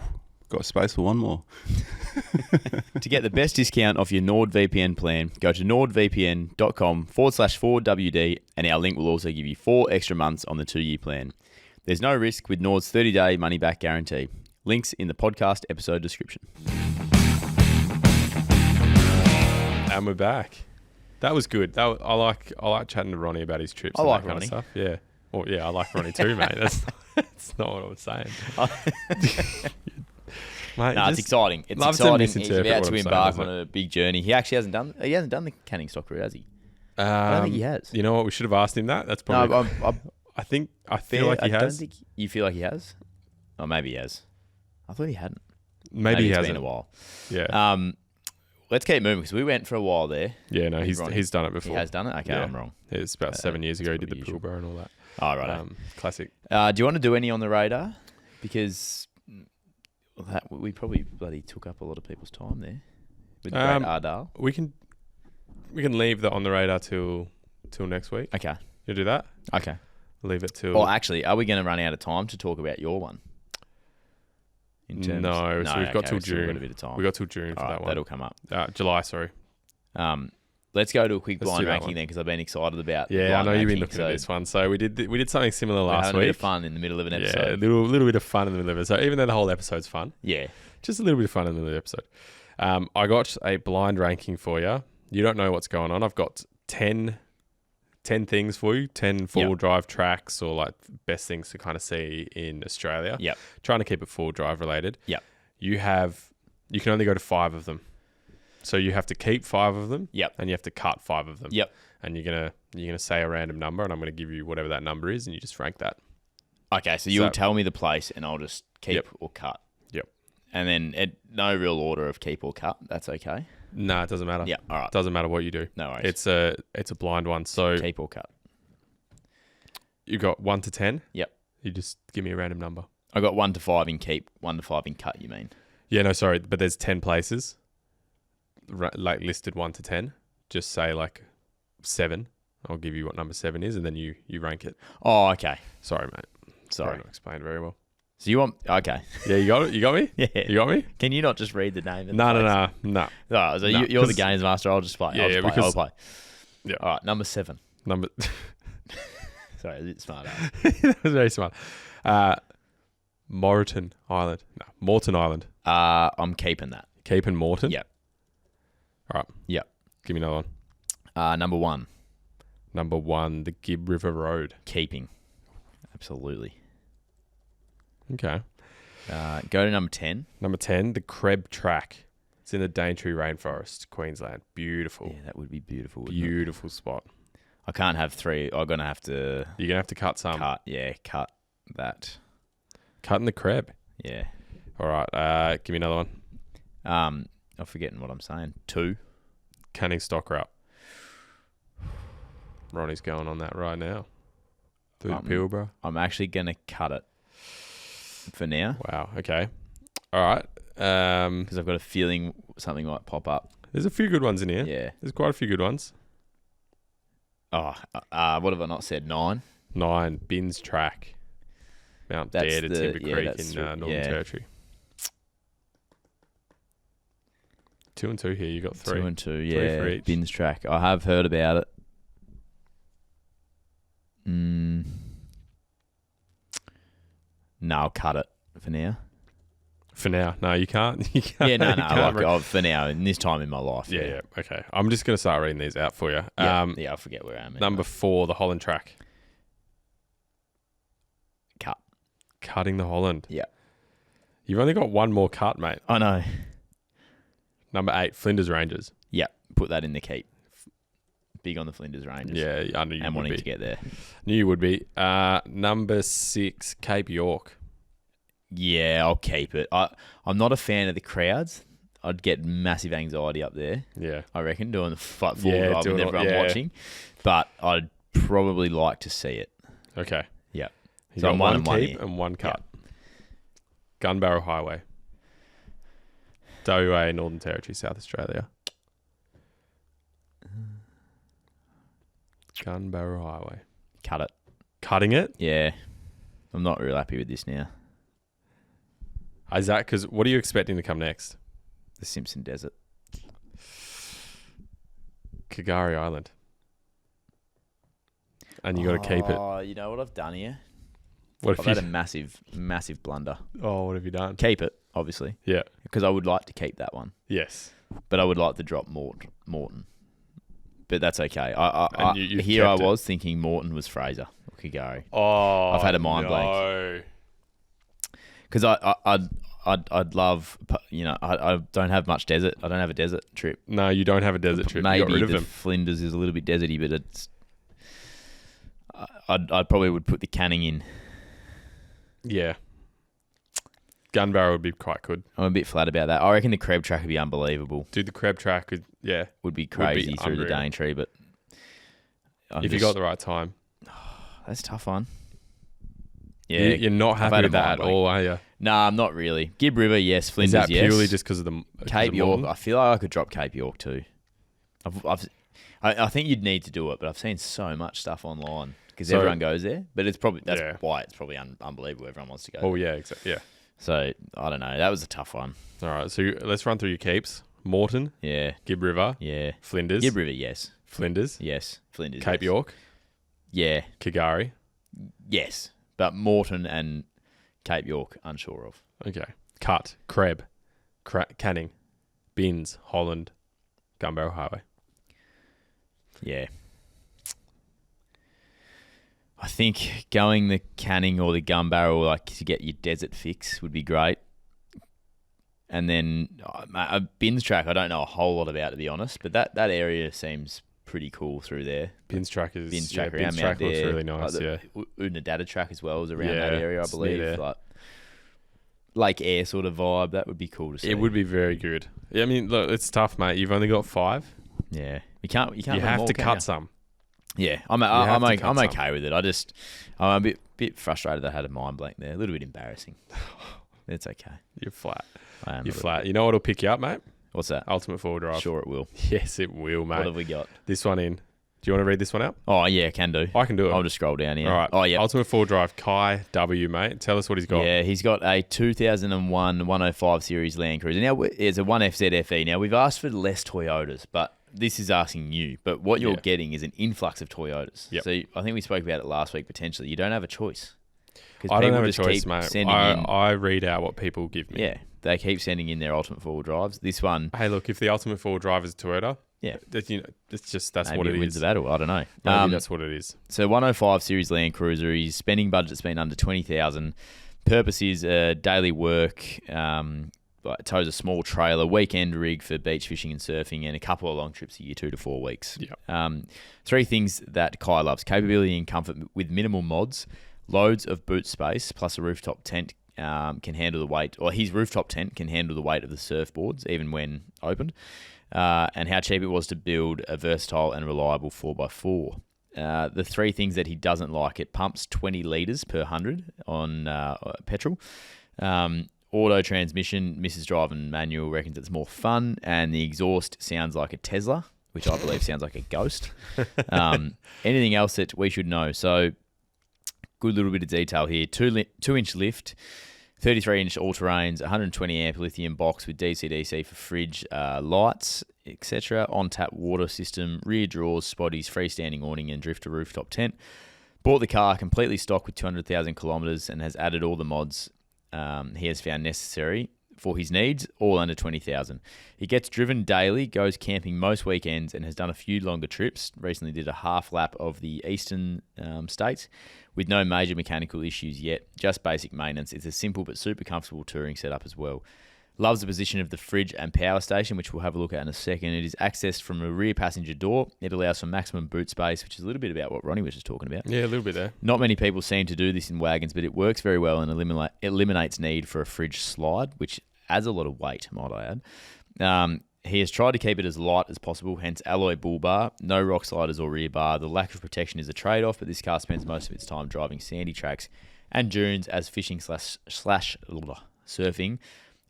got space for one more. To get the best discount off your NordVPN plan, go to nordvpn.com/4WD, and our link will also give you 4 extra months on the 2-year plan. There's no risk with Nord's 30-day money-back guarantee. Links in the podcast episode description. And we're back. That was good. I like chatting to Ronny about his trips. I and like that kind Ronny. of stuff. Yeah. Well, yeah, I like Ronny too, mate. That's not what I was saying. Mate, No, it's exciting. It's love to exciting. He's misinterpret about what to I'm saying, embark doesn't on a big journey. He actually hasn't done the canning stock route, has he? I don't think he has. You know what? We should have asked him that. That's probably. No, I feel like he I don't has. think you feel like he has. Oh, maybe he has. I thought he hadn't. Maybe he it's hasn't. been a while. Yeah. Let's keep moving because we went for a while there. Yeah. No, Ronny. he's done it before. He has done it. Okay, Yeah. I'm wrong. It's about 7 years ago. He did the probably Pilbara and all that. Oh, right. Classic. Do you want to do any on the radar? Because we probably bloody took up a lot of people's time there with the great Ardal. We can leave that on the radar till next week. Okay. You do that? Okay. Leave it till. Well, actually, are we going to run out of time to talk about your one? No, so we've got till we've still June. got a bit of time. We got till June for All that right, one. that'll come up. July, sorry. let's go to a quick Let's blind do that ranking one. then, because I've been excited about. Yeah, I blind know you've been ranking, looking at this one. So we did something similar we're last having a bit week. of fun in the middle of an Yeah, a episode. little bit of fun in the middle of it. So even though the whole episode's fun, Yeah. just a little bit of fun in the middle of the episode. I got a blind ranking for you. You don't know what's going on. I've got 10 things for you, 10 four-wheel drive tracks or like best things to kind of see in Australia. Yep. Trying to keep it four-wheel drive related. Yep. You can only go to 5 of them. So you have to keep 5 of them. Yep. And you have to cut 5 of them. Yep. And you're gonna say a random number, and I'm gonna give you whatever that number is, and you just rank that. Okay, so you'll tell me the place, and I'll just keep Yep. or cut. Yep. And then no real order of keep or cut. That's okay. No, it doesn't matter. Yeah. All right. Doesn't matter what you do. No worries. It's a blind one. So Keep or cut. you got 1 to 10. Yep. You just give me a random number. I got 1 to 5 in keep, 1 to 5 in cut. You mean? Yeah, no, sorry, but there's 10 places, like listed 1 to 10. Just say like 7. I'll give you what number 7 is, and then you rank it. Oh, okay. Sorry, mate. Sorry. Not explained very well. So you want? Okay. Yeah, you got it. You got me. Yeah. You got me. Can you not just read the name? No. All right, so No, you're the 'cause- games master. I'll just play. Yeah, I'll just yeah, play. I'll because- play. Yeah. All right, number 7. Number. Sorry, a bit smart. That was very smart. Morton Island. No, Morton Island. I'm keeping that. Keeping Morton. Yep. All right. Yep. Give me another one. Number 1, Number 1, the Gibb River Road. keeping. Absolutely. Okay. Go to number 10. Number 10, the Kreb Track. It's in the Daintree Rainforest, Queensland. Beautiful. Yeah, that would be beautiful. wouldn't it? Beautiful spot. I can't have 3. I'm gonna have to You're going to have to cut some. cut. Yeah, cut that. Cutting the Kreb. Yeah. All right. Give me another one. I'm forgetting what I'm saying. 2. Canning Stock Route. Ronnie's going on that right now. Through the Pilbara. I'm actually gonna cut it for now Wow. Okay. All right. because I've got a feeling something might pop up. There's a few good ones in here. Yeah. There's quite a few good ones. Oh, what have I not said? 9. 9, Binns Track. Mount That's Dare to the- Timber yeah, Creek that's in the- Northern yeah. Territory. 2 and 2 here. You got 3. 2 and 2. for Yeah. each. Binns track. I have heard about it. No, I'll cut it for now. For now. No, you can't. You can't. Yeah, no, you no. can't Like, for now, in this time in my life. yeah. Okay. I'm just going to start reading these out for you. Yeah, I forget where I am. Number 4, the Holland Track. Cut. Cutting the Holland. Yeah. You've only got one more cut, mate. I know. Number 8, Flinders Ranges. Yeah, put that in the keep. Big on the Flinders Ranges. Yeah, I knew you And would wanting be. to get there. Knew you would be. Number 6, Cape York. Yeah, I'll keep it. I'm not a fan of the crowds. I'd get massive anxiety up there, Yeah. I reckon, doing the full Yeah, drive doing with all- everyone yeah. watching. But I'd probably like to see it. Okay. Yeah. You So got I'm one one and one keep here. and one cut. Gunbarrel Highway. WA, Northern Territory, South Australia. Gunbarrel Highway. Cut it. Cutting it? Yeah. I'm not real happy with this now. Is that because what are you expecting to come next? The Simpson Desert. Kagari Island. And you got to keep it. Oh, you know what I've done here? What I've if had you? a massive blunder. Oh, what have you done? Keep it, obviously, Yeah. because I would like to keep that one. Yes. But I would like to drop Morton. But that's okay. And you've Here I kept it. was thinking Morton was Fraser or Kagari. Oh, I've had a mind blank. Because I'd love, I don't have much desert. I don't have a desert trip. No, you don't have a desert trip. You got Maybe rid of the them. Flinders is a little bit deserty, but it's. I'd probably would put the Canning in. Yeah. Gunbarrel would be quite good. I'm a bit flat about that. I reckon the Kreb track would be unbelievable. Dude, the Kreb Track would, yeah. Would be crazy through the unreal. Daintree, but If you got the right time. that's a tough one. Yeah, You're not I've happy had with a that mind at blank. all, are you? Nah, I'm not really. Gibb River, yes. Is Flinders, that yes. purely just because of the Cape York? Morton? I feel like I could drop Cape York too. I think you'd need to do it, but I've seen so much stuff online because So- everyone goes there. But that's Yeah. why it's probably unbelievable. Everyone wants to go. Oh, there. yeah, exactly. Yeah. So I don't know. That was a tough one. All right, so let's run through your keeps. Moreton, Yeah. Gibb River, Yeah. Flinders, Gibb River, yes. Flinders, Yes. Flinders. Cape yes. York, Yeah. Kagari. Yes. But Moreton and Cape York, unsure of. Okay. Cut, Creb, Canning, Binns, Holland, Gunbarrel Highway. Yeah. I think going the Canning or the Gun Barrel, like to get your desert fix, would be great. And then a Binns track, I don't know a whole lot about, to be honest, but that area seems pretty cool through there. Binns track is Binns track around Binns track Mount looks Dare, really nice. like Yeah. Unadada track as well is around Yeah, that area, I it's near believe. there. Like Lake Air sort of vibe. That would be cool to see. It would be very good. Yeah, I mean, look, it's tough, mate. You've only got 5. Yeah, you can't. You You have to cut some. Yeah, I'm have to cut some. okay with it. I'm a bit frustrated that I had a mind blank there. A little bit embarrassing. It's okay. You're flat. I am You're a little flat. bit. You know what'll pick you up, mate? What's that? Ultimate four-wheel drive. Sure, it will. Yes, it will, mate. What have we got? This one in. Do you want to read this one out? Oh yeah, can do. I can do it. I'll just scroll down here. All right. Oh yeah. Ultimate four drive, Kai W, mate. Tell us what he's got. Yeah, he's got a 2001 105 series Land Cruiser. Now it's a 1FZ FE. Now we've asked for less Toyotas, but this is asking you. But what you're getting is an influx of Toyotas. Yep. So I think we spoke about it last week. Potentially, you don't have a choice. I don't have a just choice, keep mate. sending in. I read out what people give me. Yeah, they keep sending in their ultimate four-wheel drives. This one, Hey, look, if the ultimate four drive is Toyota, yeah, that's maybe what it wins is. the battle. I don't know. Maybe that's what it is. So 105 series Land Cruiser. His spending budget's been under 20,000. Purpose is daily work. Tows a small trailer, weekend rig for beach fishing and surfing, and a couple of long trips a year, 2 to 4 weeks. Yep. 3 things that Kai loves: capability and comfort with minimal mods, loads of boot space, plus a rooftop tent can handle the weight, or his rooftop tent can handle the weight of the surfboards even when opened. And how cheap it was to build a versatile and reliable 4x4. The 3 things that he doesn't like: it pumps 20 litres per 100 on petrol. Auto transmission, Mrs. Driving Manual reckons it's more fun, and the exhaust sounds like a Tesla, which I believe sounds like a ghost. Anything else that we should know? So, good little bit of detail here. 2-inch lift, 33-inch all-terrains, 120 amp lithium box with DC-DC for fridge, lights, etc. On-tap water system, rear drawers, spotties, freestanding awning, and drifter rooftop tent. Bought the car completely stock with 200,000 kilometres and has added all the mods he has found necessary for his needs, all under 20,000. He gets driven daily, goes camping most weekends, and has done a few longer trips. Recently did a half lap of the eastern states with no major mechanical issues yet, just basic maintenance. It's a simple but super comfortable touring setup as well. Loves the position of the fridge and power station, which we'll have a look at in a second. It is accessed from a rear passenger door. It allows for maximum boot space, which is a little bit about what Ronny was just talking about. Yeah, a little bit there. Not many people seem to do this in wagons, but it works very well and eliminates need for a fridge slide, which adds a lot of weight, might I add. He has tried to keep it as light as possible, hence alloy bull bar, no rock sliders or rear bar. The lack of protection is a trade-off, but this car spends most of its time driving sandy tracks and dunes as fishing slash surfing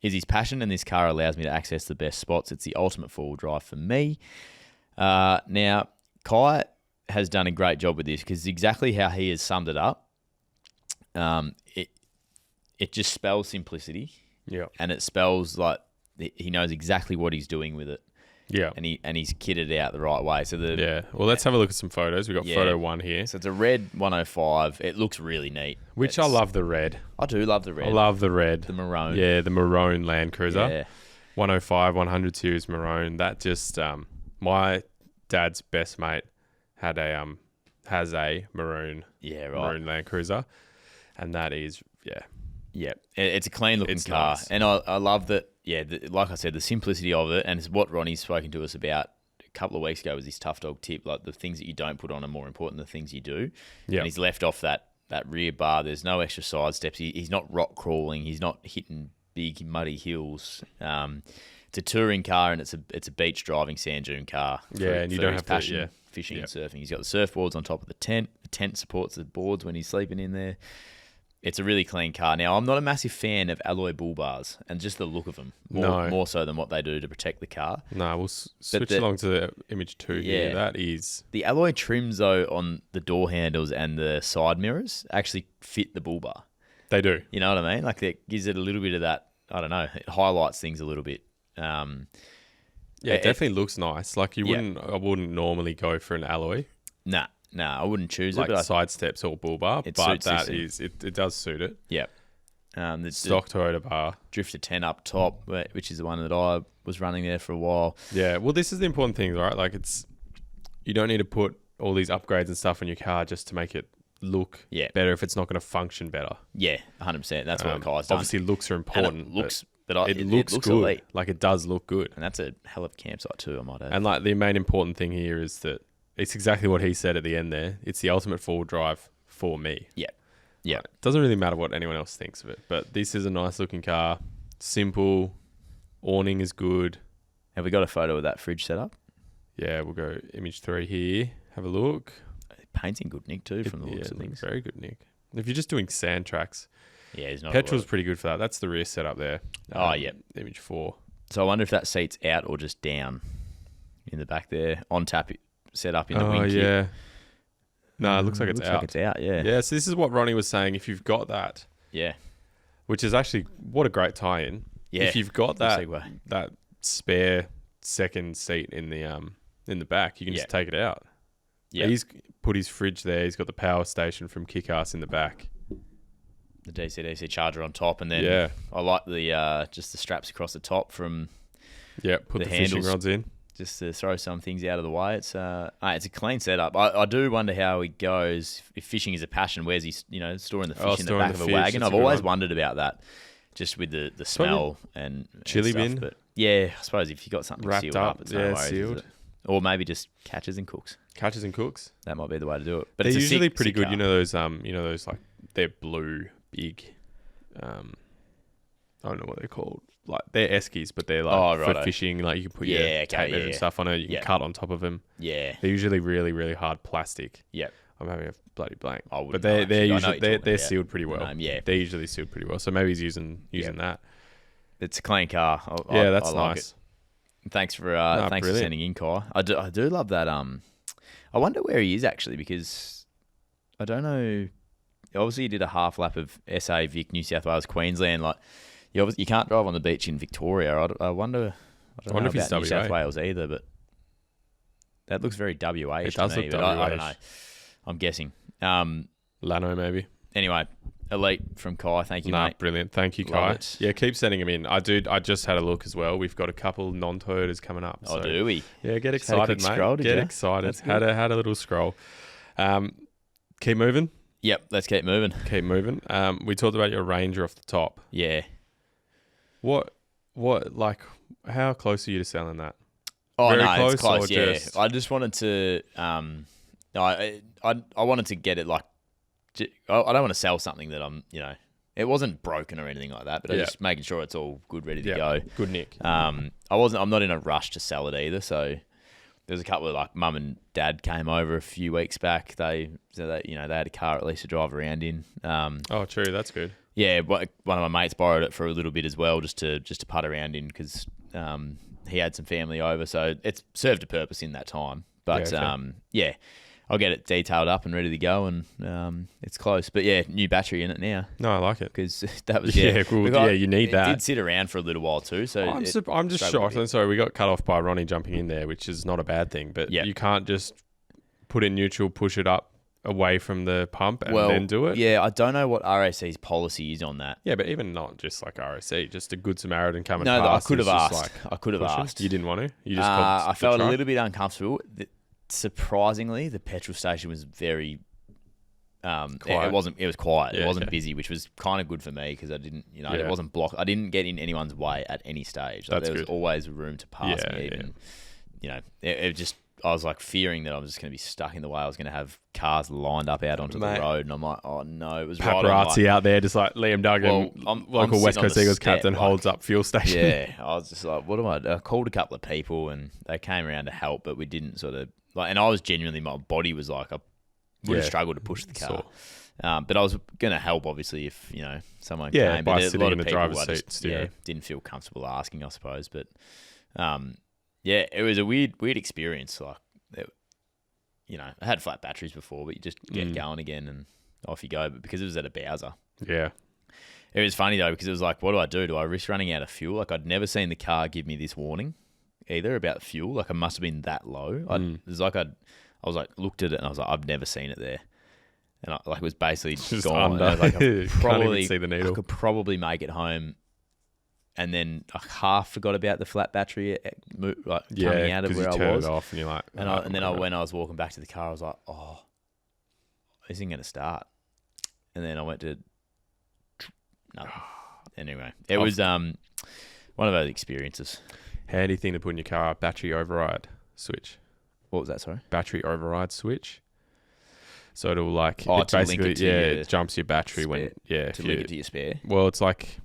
is his passion, and this car allows me to access the best spots. It's the ultimate four-wheel drive for me. Now, Kai has done a great job with this because exactly how he has summed it up. It just spells simplicity. Yeah. And it spells like he knows exactly what he's doing with it. Yeah. And he's kitted out the right way. So Well, let's have a look at some photos. We've got photo 1 here. So it's a red 105. It looks really neat. I love the red. I do love the red. I love the red. The maroon. Yeah, the maroon Land Cruiser. Yeah. 105, 100 series maroon. That just my dad's best mate has a maroon maroon Land Cruiser, and that is Yeah, it's a clean looking car, nice. and I love that. Yeah, like I said, the simplicity of it, and it's what Ronnie's spoken to us about a couple of weeks ago was this tough dog tip. Like the things that you don't put on are more important than the things you do. Yeah, and he's left off that rear bar. There's no extra side steps. He's not rock crawling. He's not hitting big muddy hills. It's a touring car, and it's a beach driving sand dune car. And you don't have passion, to fishing and surfing. He's got the surfboards on top of the tent. The tent supports the boards when he's sleeping in there. It's a really clean car. Now, I'm not a massive fan of alloy bull bars and just the look of them, more so than what they do to protect the car. No, we'll switch along to the image 2 here. That is... The alloy trims, though, on the door handles and the side mirrors actually fit the bull bar. They do. You know what I mean? Like, it gives it a little bit of that, I don't know, it highlights things a little bit. Yeah, it definitely looks nice. Like I wouldn't normally go for an alloy. Nah, I wouldn't choose like it. But side steps or bull bar, it but suits this it does suit it. Yeah. The Stock Toyota bar. Drifter 10 up top, which is the one that I was running there for a while. Yeah, well, this is the important thing, right? Like you don't need to put all these upgrades and stuff on your car just to make it look better if it's not going to function better. Yeah, 100%. That's what the car's done. Obviously, looks are important. It looks, it looks good. elite. Like it does look good. And that's a hell of a campsite too, I might add. And like the main important thing here is that it's exactly what he said at the end there. It's the ultimate four-wheel drive for me. Yeah. Yeah. Like, it doesn't really matter what anyone else thinks of it, but this is a nice looking car. Simple. Awning is good. Have we got a photo of that fridge set up? Yeah, we'll go image 3 here. Have a look. Paint's in good nick too from the looks of things. Very good nick. If you're just doing sand tracks, he's not. Petrol's pretty good for that. That's the rear setup there. Image 4. So I wonder if that seat's out or just down in the back there, on tap set up in the wing kit. Yeah. No, it looks like it's looks out. like it's out, yeah. Yeah, so this is what Ronny was saying. If you've got that, which is actually what a great tie-in. Yeah, if you've got that spare second seat in the back, you can just take it out. Yeah, he's put his fridge there. He's got the power station from Kick-Ass in the back. The DC charger on top, and then I like the just the straps across the top from put the fishing rods in. Just to throw some things out of the way. It's a clean setup. I do wonder how he goes if fishing is a passion. Where's he storing the fish in the back of a wagon? I've always wondered about that, just with the smell and chili stuff. bin. But yeah, I suppose if you got something wrapped sealed up, it's no worries, sealed. Or maybe just catches and cooks. Catches and cooks. That might be the way to do it. But they're it's usually pretty good. Car. You know those like they're blue big. I don't know what they're called. Like they're eskies, but they're like for fishing. Like you can put your tape measure and stuff on it. You can cut on top of them. Yeah, they're usually really really hard plastic. Yep. I'm having a bloody blank. But they're usually they're sealed pretty well. Yeah, they're usually sealed pretty well. So maybe he's using that. It's a clean car. That's I like nice. It. Thanks for sending in, Kai. I do love that. I wonder where he is actually, because I don't know. Obviously, he did a half lap of SA, Vic, New South Wales, Queensland. Like you can't drive on the beach in Victoria. I wonder. I don't know if it's New South Wales either, but that looks very WA. It does look WA. I don't know. I'm guessing. Lano maybe. Anyway, elite from Kai. Thank you, mate. Brilliant. Thank you, Kai. Yeah, keep sending them in. I just had a look as well. We've got a couple non-Toyotas coming up. Oh, do we? Yeah, get excited, mate. Scroll, get excited. Had a little scroll. Keep moving. Yep, let's keep moving. Keep moving. We talked about your Ranger off the top. Yeah. What like how close are you to selling that? Oh, Very no, it's close, yeah. I just wanted to I wanted to get it like I don't want to sell something that I'm, it wasn't broken or anything like that, but I'm just making sure it's all good, ready to go. Good nick. I'm not in a rush to sell it either, so there's a couple of like mum and dad came over a few weeks back. They had a car at least to drive around in. Oh, true. That's good. Yeah, one of my mates borrowed it for a little bit as well, just to putt around in because he had some family over, so it's served a purpose in that time. But I'll get it detailed up and ready to go, and it's close. But yeah, new battery in it now. No, I like it because that was cool. Yeah, you need that. It did sit around for a little while too. So I'm just shocked. And sorry, we got cut off by Ronny jumping in there, which is not a bad thing. But you can't just put it in neutral, push it up away from the pump, and then do it. Yeah, I don't know what RAC's policy is on that. Yeah, but even not just like RAC, just a Good Samaritan coming past. No, I could have asked. I could have asked. You didn't want to. You just. I felt a little bit uncomfortable. Surprisingly, the petrol station was very quiet. It was quiet. It wasn't busy, which was kind of good for me because I didn't, it wasn't blocked. I didn't get in anyone's way at any stage. Like, there was always room to pass me. Even, it just. I was like fearing that I was just going to be stuck in the way. I was going to have cars lined up out onto the road, and I'm like, oh no, it was paparazzi out there, just like Liam Duggan, local West Coast Eagles captain, holds up fuel station. Yeah, I was just like, what do I called a couple of people, and they came around to help, but we didn't sort of like. And I was genuinely, my body was like, I would have struggled to push the car. But I was going to help, obviously, if someone came. By but sitting in the driver's seat, didn't feel comfortable asking, I suppose. But it was a weird experience. Like, I had flat batteries before, but you just get going again and off you go. But because it was at a Bowser, it was funny though because it was like, what do? Do I risk running out of fuel? Like, I'd never seen the car give me this warning. either about the fuel. Like, I must have been that low. I was like, looked at it and I was like, I've never seen it there. And it was basically Just gone. under. And I was like, Can't even see the needle. I could probably make it home. And then I half forgot about the flat battery coming out of where I turn was. it off and you're like, And when I was walking back to the car, I was like, oh, this isn't going to start. And then I went to nothing. Anyway, it was one of those experiences. handy thing to put in your car, battery override switch. What was that, sorry? Battery override switch. So it'll like, Oh, it to link basically, it to your it jumps your battery spare, when, to link it to your spare. Well, it's like,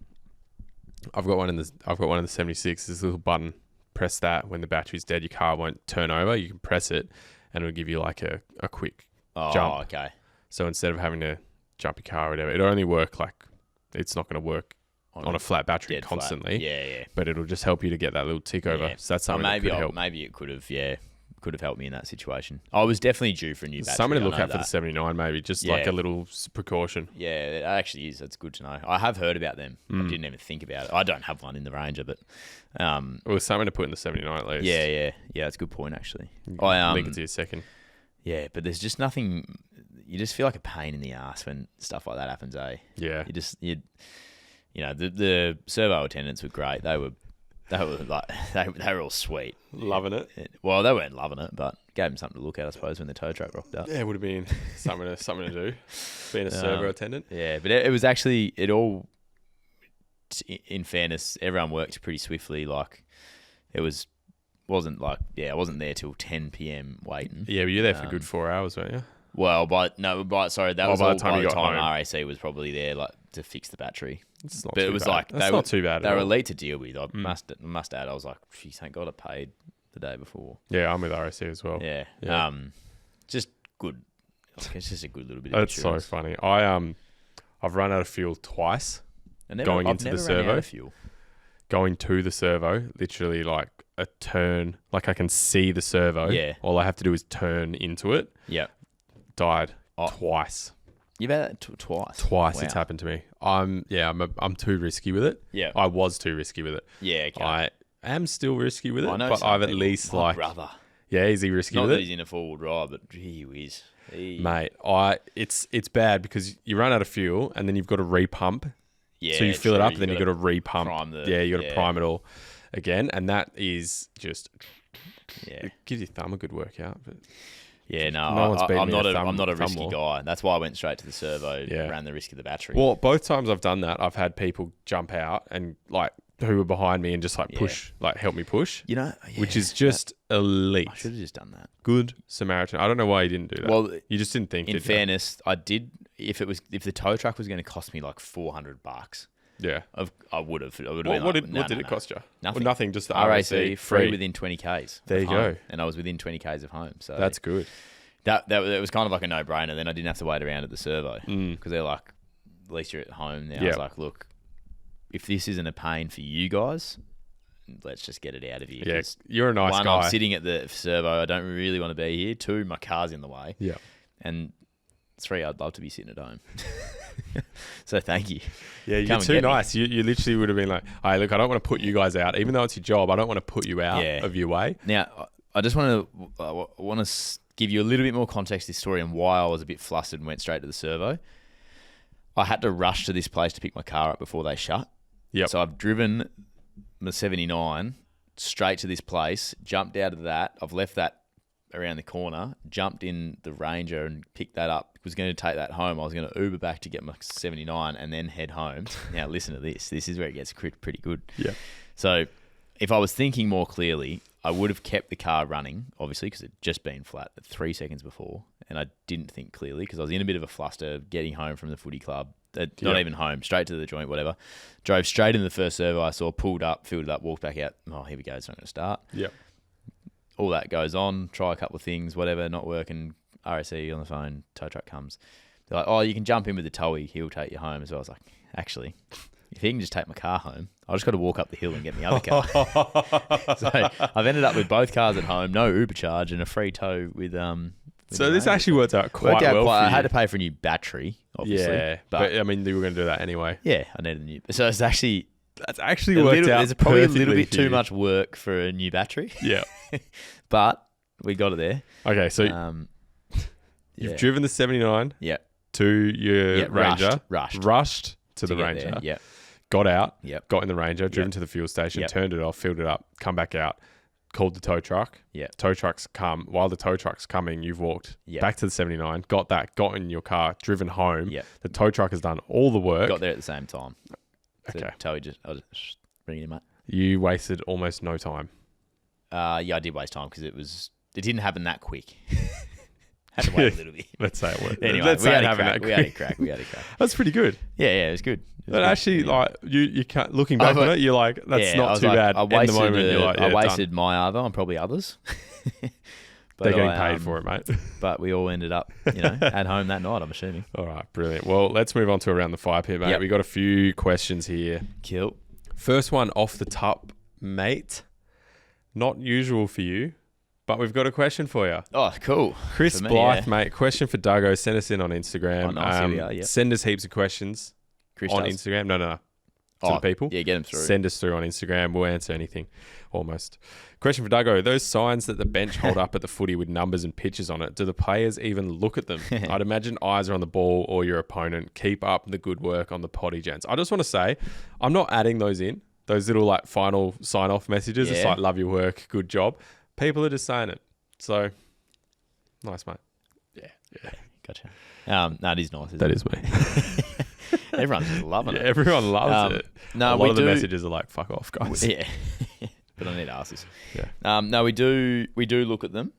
I've got one in the 76. This little button. Press that when the battery's dead. Your car won't turn over. You can press it, and it'll give you like a quick jump. Okay. So instead of having to jump your car or whatever, it'll only work like, it's not going to work on a flat battery constantly. Flat. Yeah. But it'll just help you to get that little tick over. Yeah. So that's something that could help. Maybe it could have helped me in that situation. I was definitely due for a new battery. Something to look out for the 79, maybe just like a little precaution. Yeah, it actually is. That's good to know. I have heard about them. I didn't even think about it. I don't have one in the Ranger, but Well, something to put in the 79 at least. Yeah. That's a good point actually. Link it to your second. Yeah, but there's just nothing. You just feel like a pain in the ass when stuff like that happens, eh? Yeah. The servo attendants were great. They were like they were all sweet, Loving it. Well, they weren't loving it, but gave them something to look at, I suppose, when the tow truck rocked up. Yeah, it would have been something to do. Being a servo attendant. Yeah, but it was actually in fairness, everyone worked pretty swiftly. Like I wasn't there till 10 p.m. waiting. Yeah, but you're there for a good 4 hours, weren't you? Well, that was by the time you got home. RAC was probably there, like to fix the battery. It's not But too it was bad. like That's not too bad. They at were all. elite to deal with. I must add, I was like, geez, thank God I paid the day before. Yeah, I'm with RAC as well. Yeah. Yeah. Just good. It's just a good little bit. That's of so insurance. funny. I've run out of fuel twice. I've never ran out servo. of fuel. Going to the servo, literally like a turn, like I can see the servo. Yeah. All I have to do is turn into it. Yeah. Died twice. You've had that twice. Twice Wow. it's happened to me. I'm too risky with it. Yeah. I was too risky with it. Yeah. Okay. I am still risky with it, I know but some I've at people. least My like brother. Yeah, is he risky Not with that it? he's in a four-wheel drive, but gee whiz. Mate, it's bad because you run out of fuel and then you've got to repump. Yeah. So you fill it true. up, and then you got to repump. You got to yeah. prime it all again, and that is just Yeah. it gives your thumb a good workout. But Yeah, no, No one's beating I'm me not a a thumb- I'm not a thumb risky war. guy. That's why I went straight to the servo. Yeah. Ran the risk of the battery. well, both times I've done that, I've had people jump out and like who were behind me and just like push, like help me push, you know, which is just elite. I should have just done that. Good Samaritan. I don't know why you didn't do that. Well, you just didn't think. In did you? fairness, I did. If the tow truck was going to cost me like $400, Yeah. I would have. What did it cost you? Nothing. Well, nothing. Just the RAC free within 20 k's. There you go. And I was within 20 k's of home. So That's good. That was kind of like a no-brainer. Then I didn't have to wait around at the servo because they're like, at least you're at home now. I was like, look, if this isn't a pain for you guys, let's just get it out of here. Yeah, 'Cause you're a nice one, guy. I'm sitting at the servo. I don't really want to be here. Two, my car's in the way. Yeah. And three, I'd love to be sitting at home. So thank you. Yeah, Come you're and too get me. nice. You literally would have been like, hey, look, I don't want to put you guys out. Even though it's your job, I don't want to put you out of your way. Now, I just want to give you a little bit more context to this story and why I was a bit flustered and went straight to the servo. I had to rush to this place to pick my car up before they shut. Yep. So I've driven the 79 straight to this place, jumped out of that. I've left that around the corner, jumped in the Ranger and picked that up. Was going to take that home. I was going to Uber back to get my 79 and then head home. Now listen to this. This is where it gets pretty good. Yeah. So if I was thinking more clearly, I would have kept the car running, obviously, because it had just been flat 3 seconds before. And I didn't think clearly because I was in a bit of a fluster getting home from the footy club. Not even home, straight to the joint, whatever. Drove straight into the first servo I saw, pulled up, filled it up, walked back out. Oh, here we go. It's not going to start. Yeah. All that goes on. Try a couple of things, whatever, not working. RAC on the phone, tow truck comes. They're like, oh, you can jump in with the towie. He'll take you home. So I was like, actually, if he can just take my car home, I just got to walk up the hill and get my other car. So I've ended up with both cars at home, no Uber charge, and a free tow with So this actually worked out quite well for I you. had to pay for a new battery, obviously. Yeah, but I mean, you were going to do that anyway. Yeah, I needed a new. So it's actually That's actually worked out. There's probably a little perfectly bit for too you. much work for a new battery, Yeah. but we got it there. Okay, so you've driven the 79 Yeah. to your Ranger. Rushed to the get Ranger. there. Yeah. Got out. Yep. Got in the Ranger. Driven Yep. to the fuel station. Yep. Turned it off. Filled it up. Come back out. Called the tow truck. Yeah. Tow truck's come. While the tow truck's coming, you've walked Yep. back to the 79. Got that. Got in your car. Driven home. Yep. The tow truck has done all the work. Got there at the same time. So Okay. I was just bring it in, mate. You wasted almost no time. Yeah, I did waste time because it didn't happen that quick. Had to wait a little bit. Let's say it worked. Anyway, Let's we say had it a happened crack. that We had quick. a crack. That's pretty good. Yeah, it was good. It was But good. actually, Anyway. like you can't. Looking back on it, you're like, that's Yeah, I not was too like, bad. I In the wasted, moment, you're like, yeah, I wasted done. my Arvo and probably others. But They're getting paid for it, mate. But we all ended up, at home that night, I'm assuming. All right, brilliant. Well, let's move on to Around the Fire Pit, mate. Yep. We got a few questions here. Kill. First one off the top, mate. Not usual for you, but we've got a question for you. Oh, cool. Chris For me, Blythe, yeah. mate. Question for Duggo. Send us in on Instagram. Oh, nice. Here we are, yep. Send us heaps of questions Chris on does. Instagram. No. To the people. Yeah, get them through. Send us through on Instagram. We'll answer anything, almost. Question for Duggo. Those signs that the bench hold up at the footy with numbers and pictures on it, do the players even look at them? I'd imagine eyes are on the ball or your opponent. Keep up the good work on the potty, gents. I just want to say, I'm not adding those in. Those little like final sign-off messages. It's Yeah. like, love your work, good job. People are just saying it. So, nice, mate. Yeah. Gotcha. No, it is nice. That is me. Everyone's just loving Yeah, it. everyone loves it. No, a lot we of the do. messages are like, fuck off, guys. Yeah. But I need to ask this. Yeah. No, we do look at them.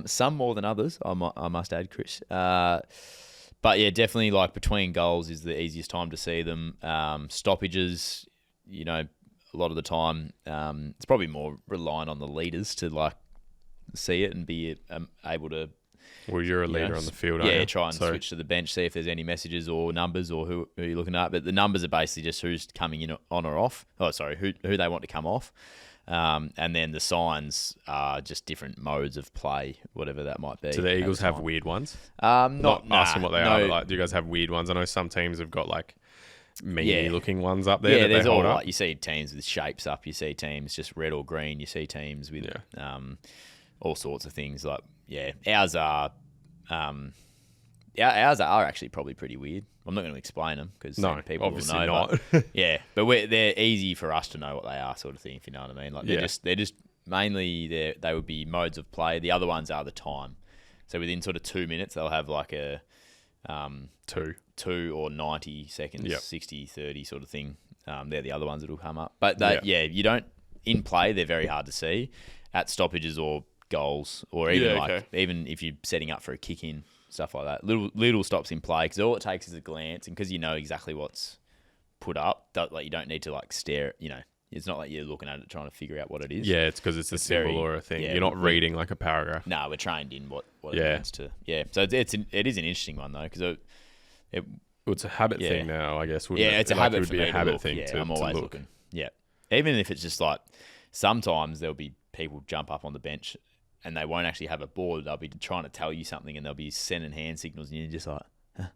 Some more than others, I must add, Chris. But yeah, definitely like between goals is the easiest time to see them. Stoppages, a lot of the time, it's probably more reliant on the leaders to like see it and be able to. Well, you're a leader on the field, aren't you? Yeah, try and switch to the bench, see if there's any messages or numbers or who you're looking at. But the numbers are basically just who's coming in on or off. Oh, sorry, who they want to come off. And then the signs are just different modes of play, whatever that might be. Do the Eagles at the have time. weird ones? Not asking what they are, but no. like, do you guys have weird ones? I know some teams have got like meaty Yeah. looking ones up there. Yeah, that there's they all hold up. like you see teams with shapes up, you see teams just red or green, you see teams with all sorts of things. Like ours are ours are actually probably pretty weird. I'm not going to explain them because people obviously will know. not. But, yeah, but they're easy for us to know what they are, sort of thing. If you know what I mean. Like they're just mainly they would be modes of play. The other ones are the time. So within sort of 2 minutes, they'll have like a 2 or 90 seconds, Yep. 60, 30 sort of thing. They're the other ones that will come up. But you don't in play. They're very hard to see at stoppages or goals, or even even if you're setting up for a kick in, stuff like that. Little stops in play because all it takes is a glance, and because you know exactly what's put up, you don't need to like stare. It's not like you're looking at it trying to figure out what it is. Yeah, it's because it's a symbol very- or a thing. yeah, You're not we- reading like a paragraph. No, we're trained in what it Yeah. means to. Yeah, so it is an interesting one though because Well, it's a habit Yeah. thing now, I guess. Wouldn't yeah, it? it's a Like, habit it would for be me a habit to look. thing Yeah, to I'm always look. looking. Yeah, even if it's just like sometimes there'll be people jump up on the bench and they won't actually have a board. They'll be trying to tell you something and they'll be sending hand signals and you're just like, huh?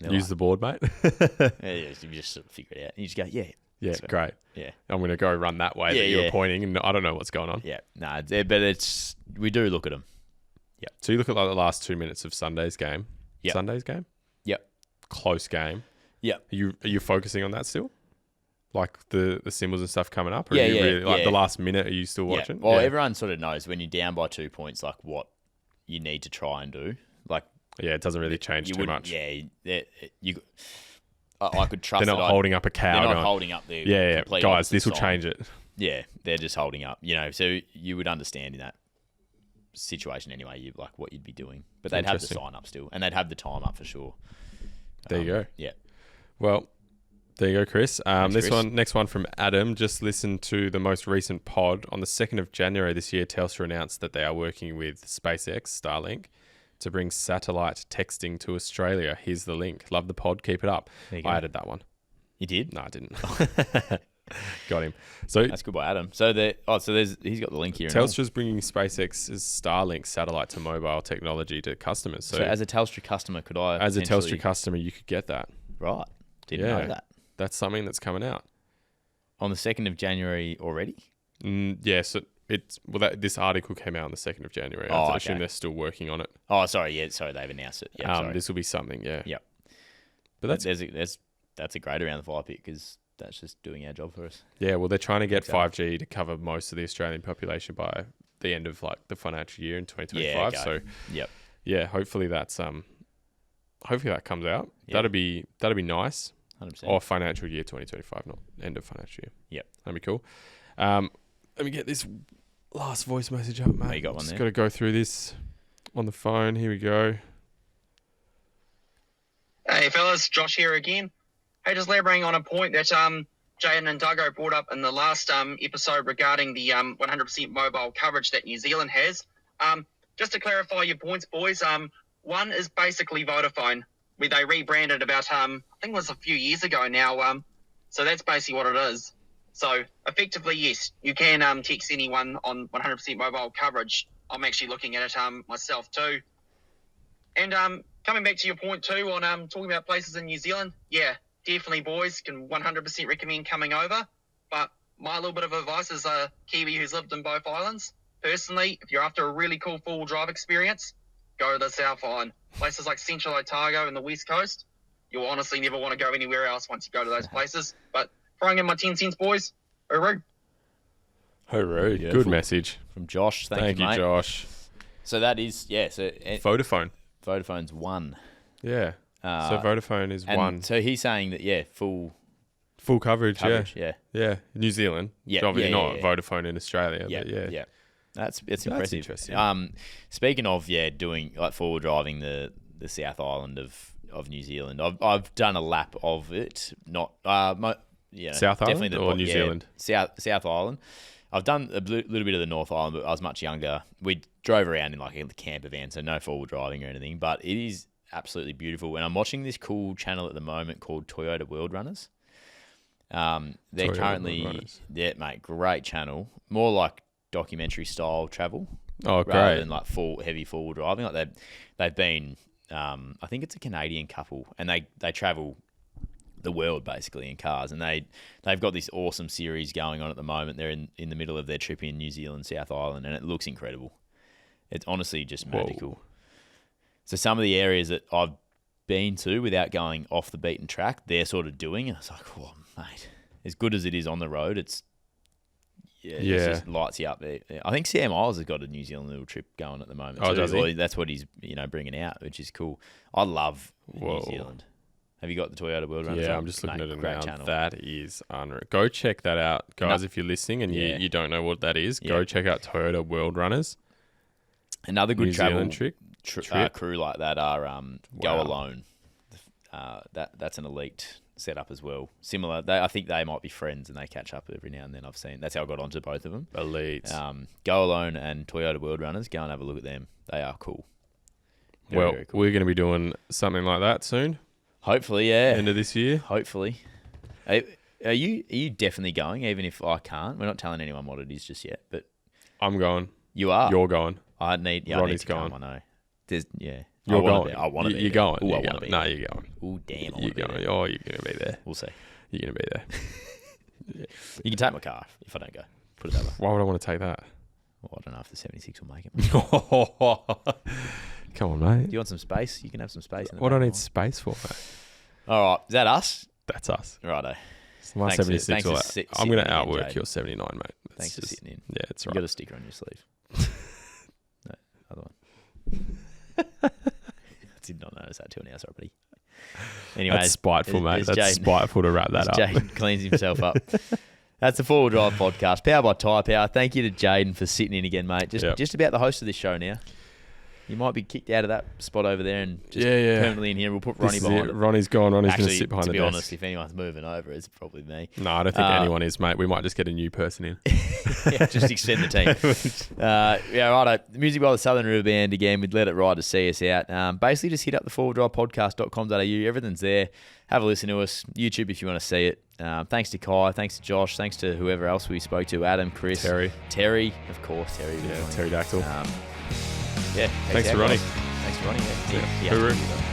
And Use the board, mate. you just sort of figure it out. And you just go, yeah. Yeah, that's right. great. Yeah. I'm going to go run that way Yeah, that you were yeah. pointing, and I don't know what's going on. Yeah. No, but we do look at them. So you look at like the last 2 minutes of Sunday's game. Yep. Sunday's game? Yep. Close game. Yep. Are you focusing on that still? Like the symbols and stuff coming up? Or Yeah, are you yeah, really, like yeah. the last minute, are you still watching? Well, everyone sort of knows when you're down by 2 points, like what you need to try and do. Like Yeah, it doesn't really change too wouldn't- much. Yeah, I could trust. They're not holding up a cow. They're not going, holding up their yeah, complete guys, opposite this will sign. change it. Yeah, they're just holding up. So you would understand in that situation anyway. You like what you'd be doing, but they'd have the Interesting. sign up still, and they'd have the time up for sure. There you go. Yeah. Well, there you go, Chris. Chris. Next one from Adam. Just listen to the most recent pod. On the 2nd of January this year, Telstra announced that they are working with SpaceX, Starlink, to bring satellite texting to Australia. Here's the link. Love the pod. Keep it up. There you go. I added that one. You did? No, I didn't. Got him. So That's good by Adam. So he's got the link here. and all. Telstra's bringing SpaceX's Starlink satellite to mobile technology to customers. So as a Telstra customer, could I? as a potentially- Telstra customer, you could get that. right? Didn't Yeah. know that. That's something that's coming out. On the 2nd of January already? Yes, this article came out on the 2nd of January. Oh, I assume they're still working on it. Oh, sorry. Yeah, sorry. They've announced it. Yeah, sorry. This will be something, yeah. Yep. But that's a great around the fire pit because that's just doing our job for us. Yeah, well, they're trying to get Exactly. 5G to cover most of the Australian population by the end of like the financial year in 2025. Yeah, okay. So, Yep. yeah, hopefully that comes out. Yep. That'd be nice. 100%. Or financial year 2025, not end of financial year. Yep. That'd be cool. Let me get this last voice message up, mate. you got one Just there? got to go through this on the phone. Here we go. Hey fellas, Josh here again. Hey, just elaborating on a point that Jaden and Duggo brought up in the last episode regarding the 100% mobile coverage that New Zealand has. Just to clarify your points, boys, one is basically Vodafone, where they rebranded about, I think it was a few years ago now. So that's basically what it is. So effectively, yes, you can text anyone on 100% mobile coverage. I'm actually looking at it myself too. And coming back to your point too on talking about places in New Zealand, yeah, definitely, boys, can 100% recommend coming over. But my little bit of advice as a Kiwi who's lived in both islands, personally, if you're after a really cool full drive experience, go to the South Island. Places like Central Otago and the West Coast, you'll honestly never want to go anywhere else once you go to those places. But throwing in my 10 cents, boys, hooroo. Hooroo. Beautiful. Good message. From Josh. Thank you, mate. Josh. So that is, yeah. So Vodafone. Vodafone's one. Yeah. So Vodafone is And one. so he's saying that, yeah, full Full coverage, yeah. Yeah. New Zealand. Yeah, Obviously yeah, not yeah. Vodafone in Australia. Yeah, But yeah. yeah. It's impressive. interesting. Speaking of doing like forward driving the South Island of New Zealand, I've done a lap of it. Not South definitely Island or New Zealand? South Island. I've done a little bit of the North Island, but I was much younger. We drove around in like a camper van, so no forward driving or anything. But it is absolutely beautiful. And I'm watching this cool channel at the moment called Toyota World Runners. They're Toyota currently, World Runners. yeah, mate, great channel. More like documentary style travel. Oh, Rather great. than like heavy forward driving. Like they've been, I think it's a Canadian couple, and they travel the world basically in cars, and they've got this awesome series going on at the moment. They're in the middle of their trip in New Zealand, South Island, and it looks incredible. It's honestly just magical. So some of the areas that I've been to without going off the beaten track, they're sort of doing. And I was like, oh, mate, as good as it is on the road, it just lights you up there. I think Sam Isles has got a New Zealand little trip going at the moment. Oh, too. does he? Well, that's what he's bringing out, which is cool. I love Whoa. New Zealand. Have you got the Toyota World Runners? Yeah, on? I'm just looking Mate, at it great now. channel. That is unreal. Go check that out, guys. If you're listening and Yeah. you don't know what that is, Yeah. go check out Toyota World Runners. Another good New travel Zealand trip. crew like that are Go Wow. Alone. That's an elite setup as well. Similar, I think they might be friends and they catch up every now and then. I've seen that's how I got onto both of them. Elite. Go Alone and Toyota World Runners. Go and have a look at them. They are cool. Very, Well, very cool. we're going to be doing something like that soon. Hopefully, yeah. End of this year. Hopefully. Are you definitely going? Even if I can't, we're not telling anyone what it is just yet. But I'm going. you are. You're going. I need Ronny's to come, going. I know. There's You're going. I want to be. You're there. going. Ooh, I You're want to going. be. No, there. you're going. Ooh, damn, I You're want to be going. there. Oh, you're going to be there. We'll see. You're going to be there. You can take my car if I don't go. Put it that way. Why would I want to take that? Well, I don't know if the 76 will make it. Come on, mate. Do you want some space? You can have some space. In the What do I back. need space for, mate? All right. Is that us? That's us. Righto. My Thanks for- 76. thanks for all sit- I'm going sitting to in, outwork Jade. your 79, mate. That's Thanks for just- sitting in. Yeah, it's You right. got a sticker on your sleeve. No, other one. I did not notice that till now, sorry, buddy. Anyway, That's spiteful, mate. That's spiteful to wrap that up. Jaden cleans himself up. That's the Four Wheel Drive podcast, powered by Tyrepower. Thank you to Jaden for sitting in again, mate. Just about the host of this show now. You might be kicked out of that spot over there and just permanently in here. We'll put Ronny This is behind it. it. Ronny's gone. Ronny's going to Actually, sit behind to the be desk. honest, if anyone's moving over, it's probably me. No, I don't think anyone is, mate. We might just get a new person in. Yeah, just extend the team. Righto. Music by the Southern River Band again. We'd let it ride to see us out. Basically, just hit up the forwarddrivepodcast.com.au. Everything's there. Have a listen to us. YouTube if you want to see it. Thanks to Kai. Thanks to Josh. Thanks to whoever else we spoke to. Adam, Chris. Terry, of course. Terry. Terry Dactyl. Thanks to Ronny. Thanks to Ronny. Yeah. Hooroo.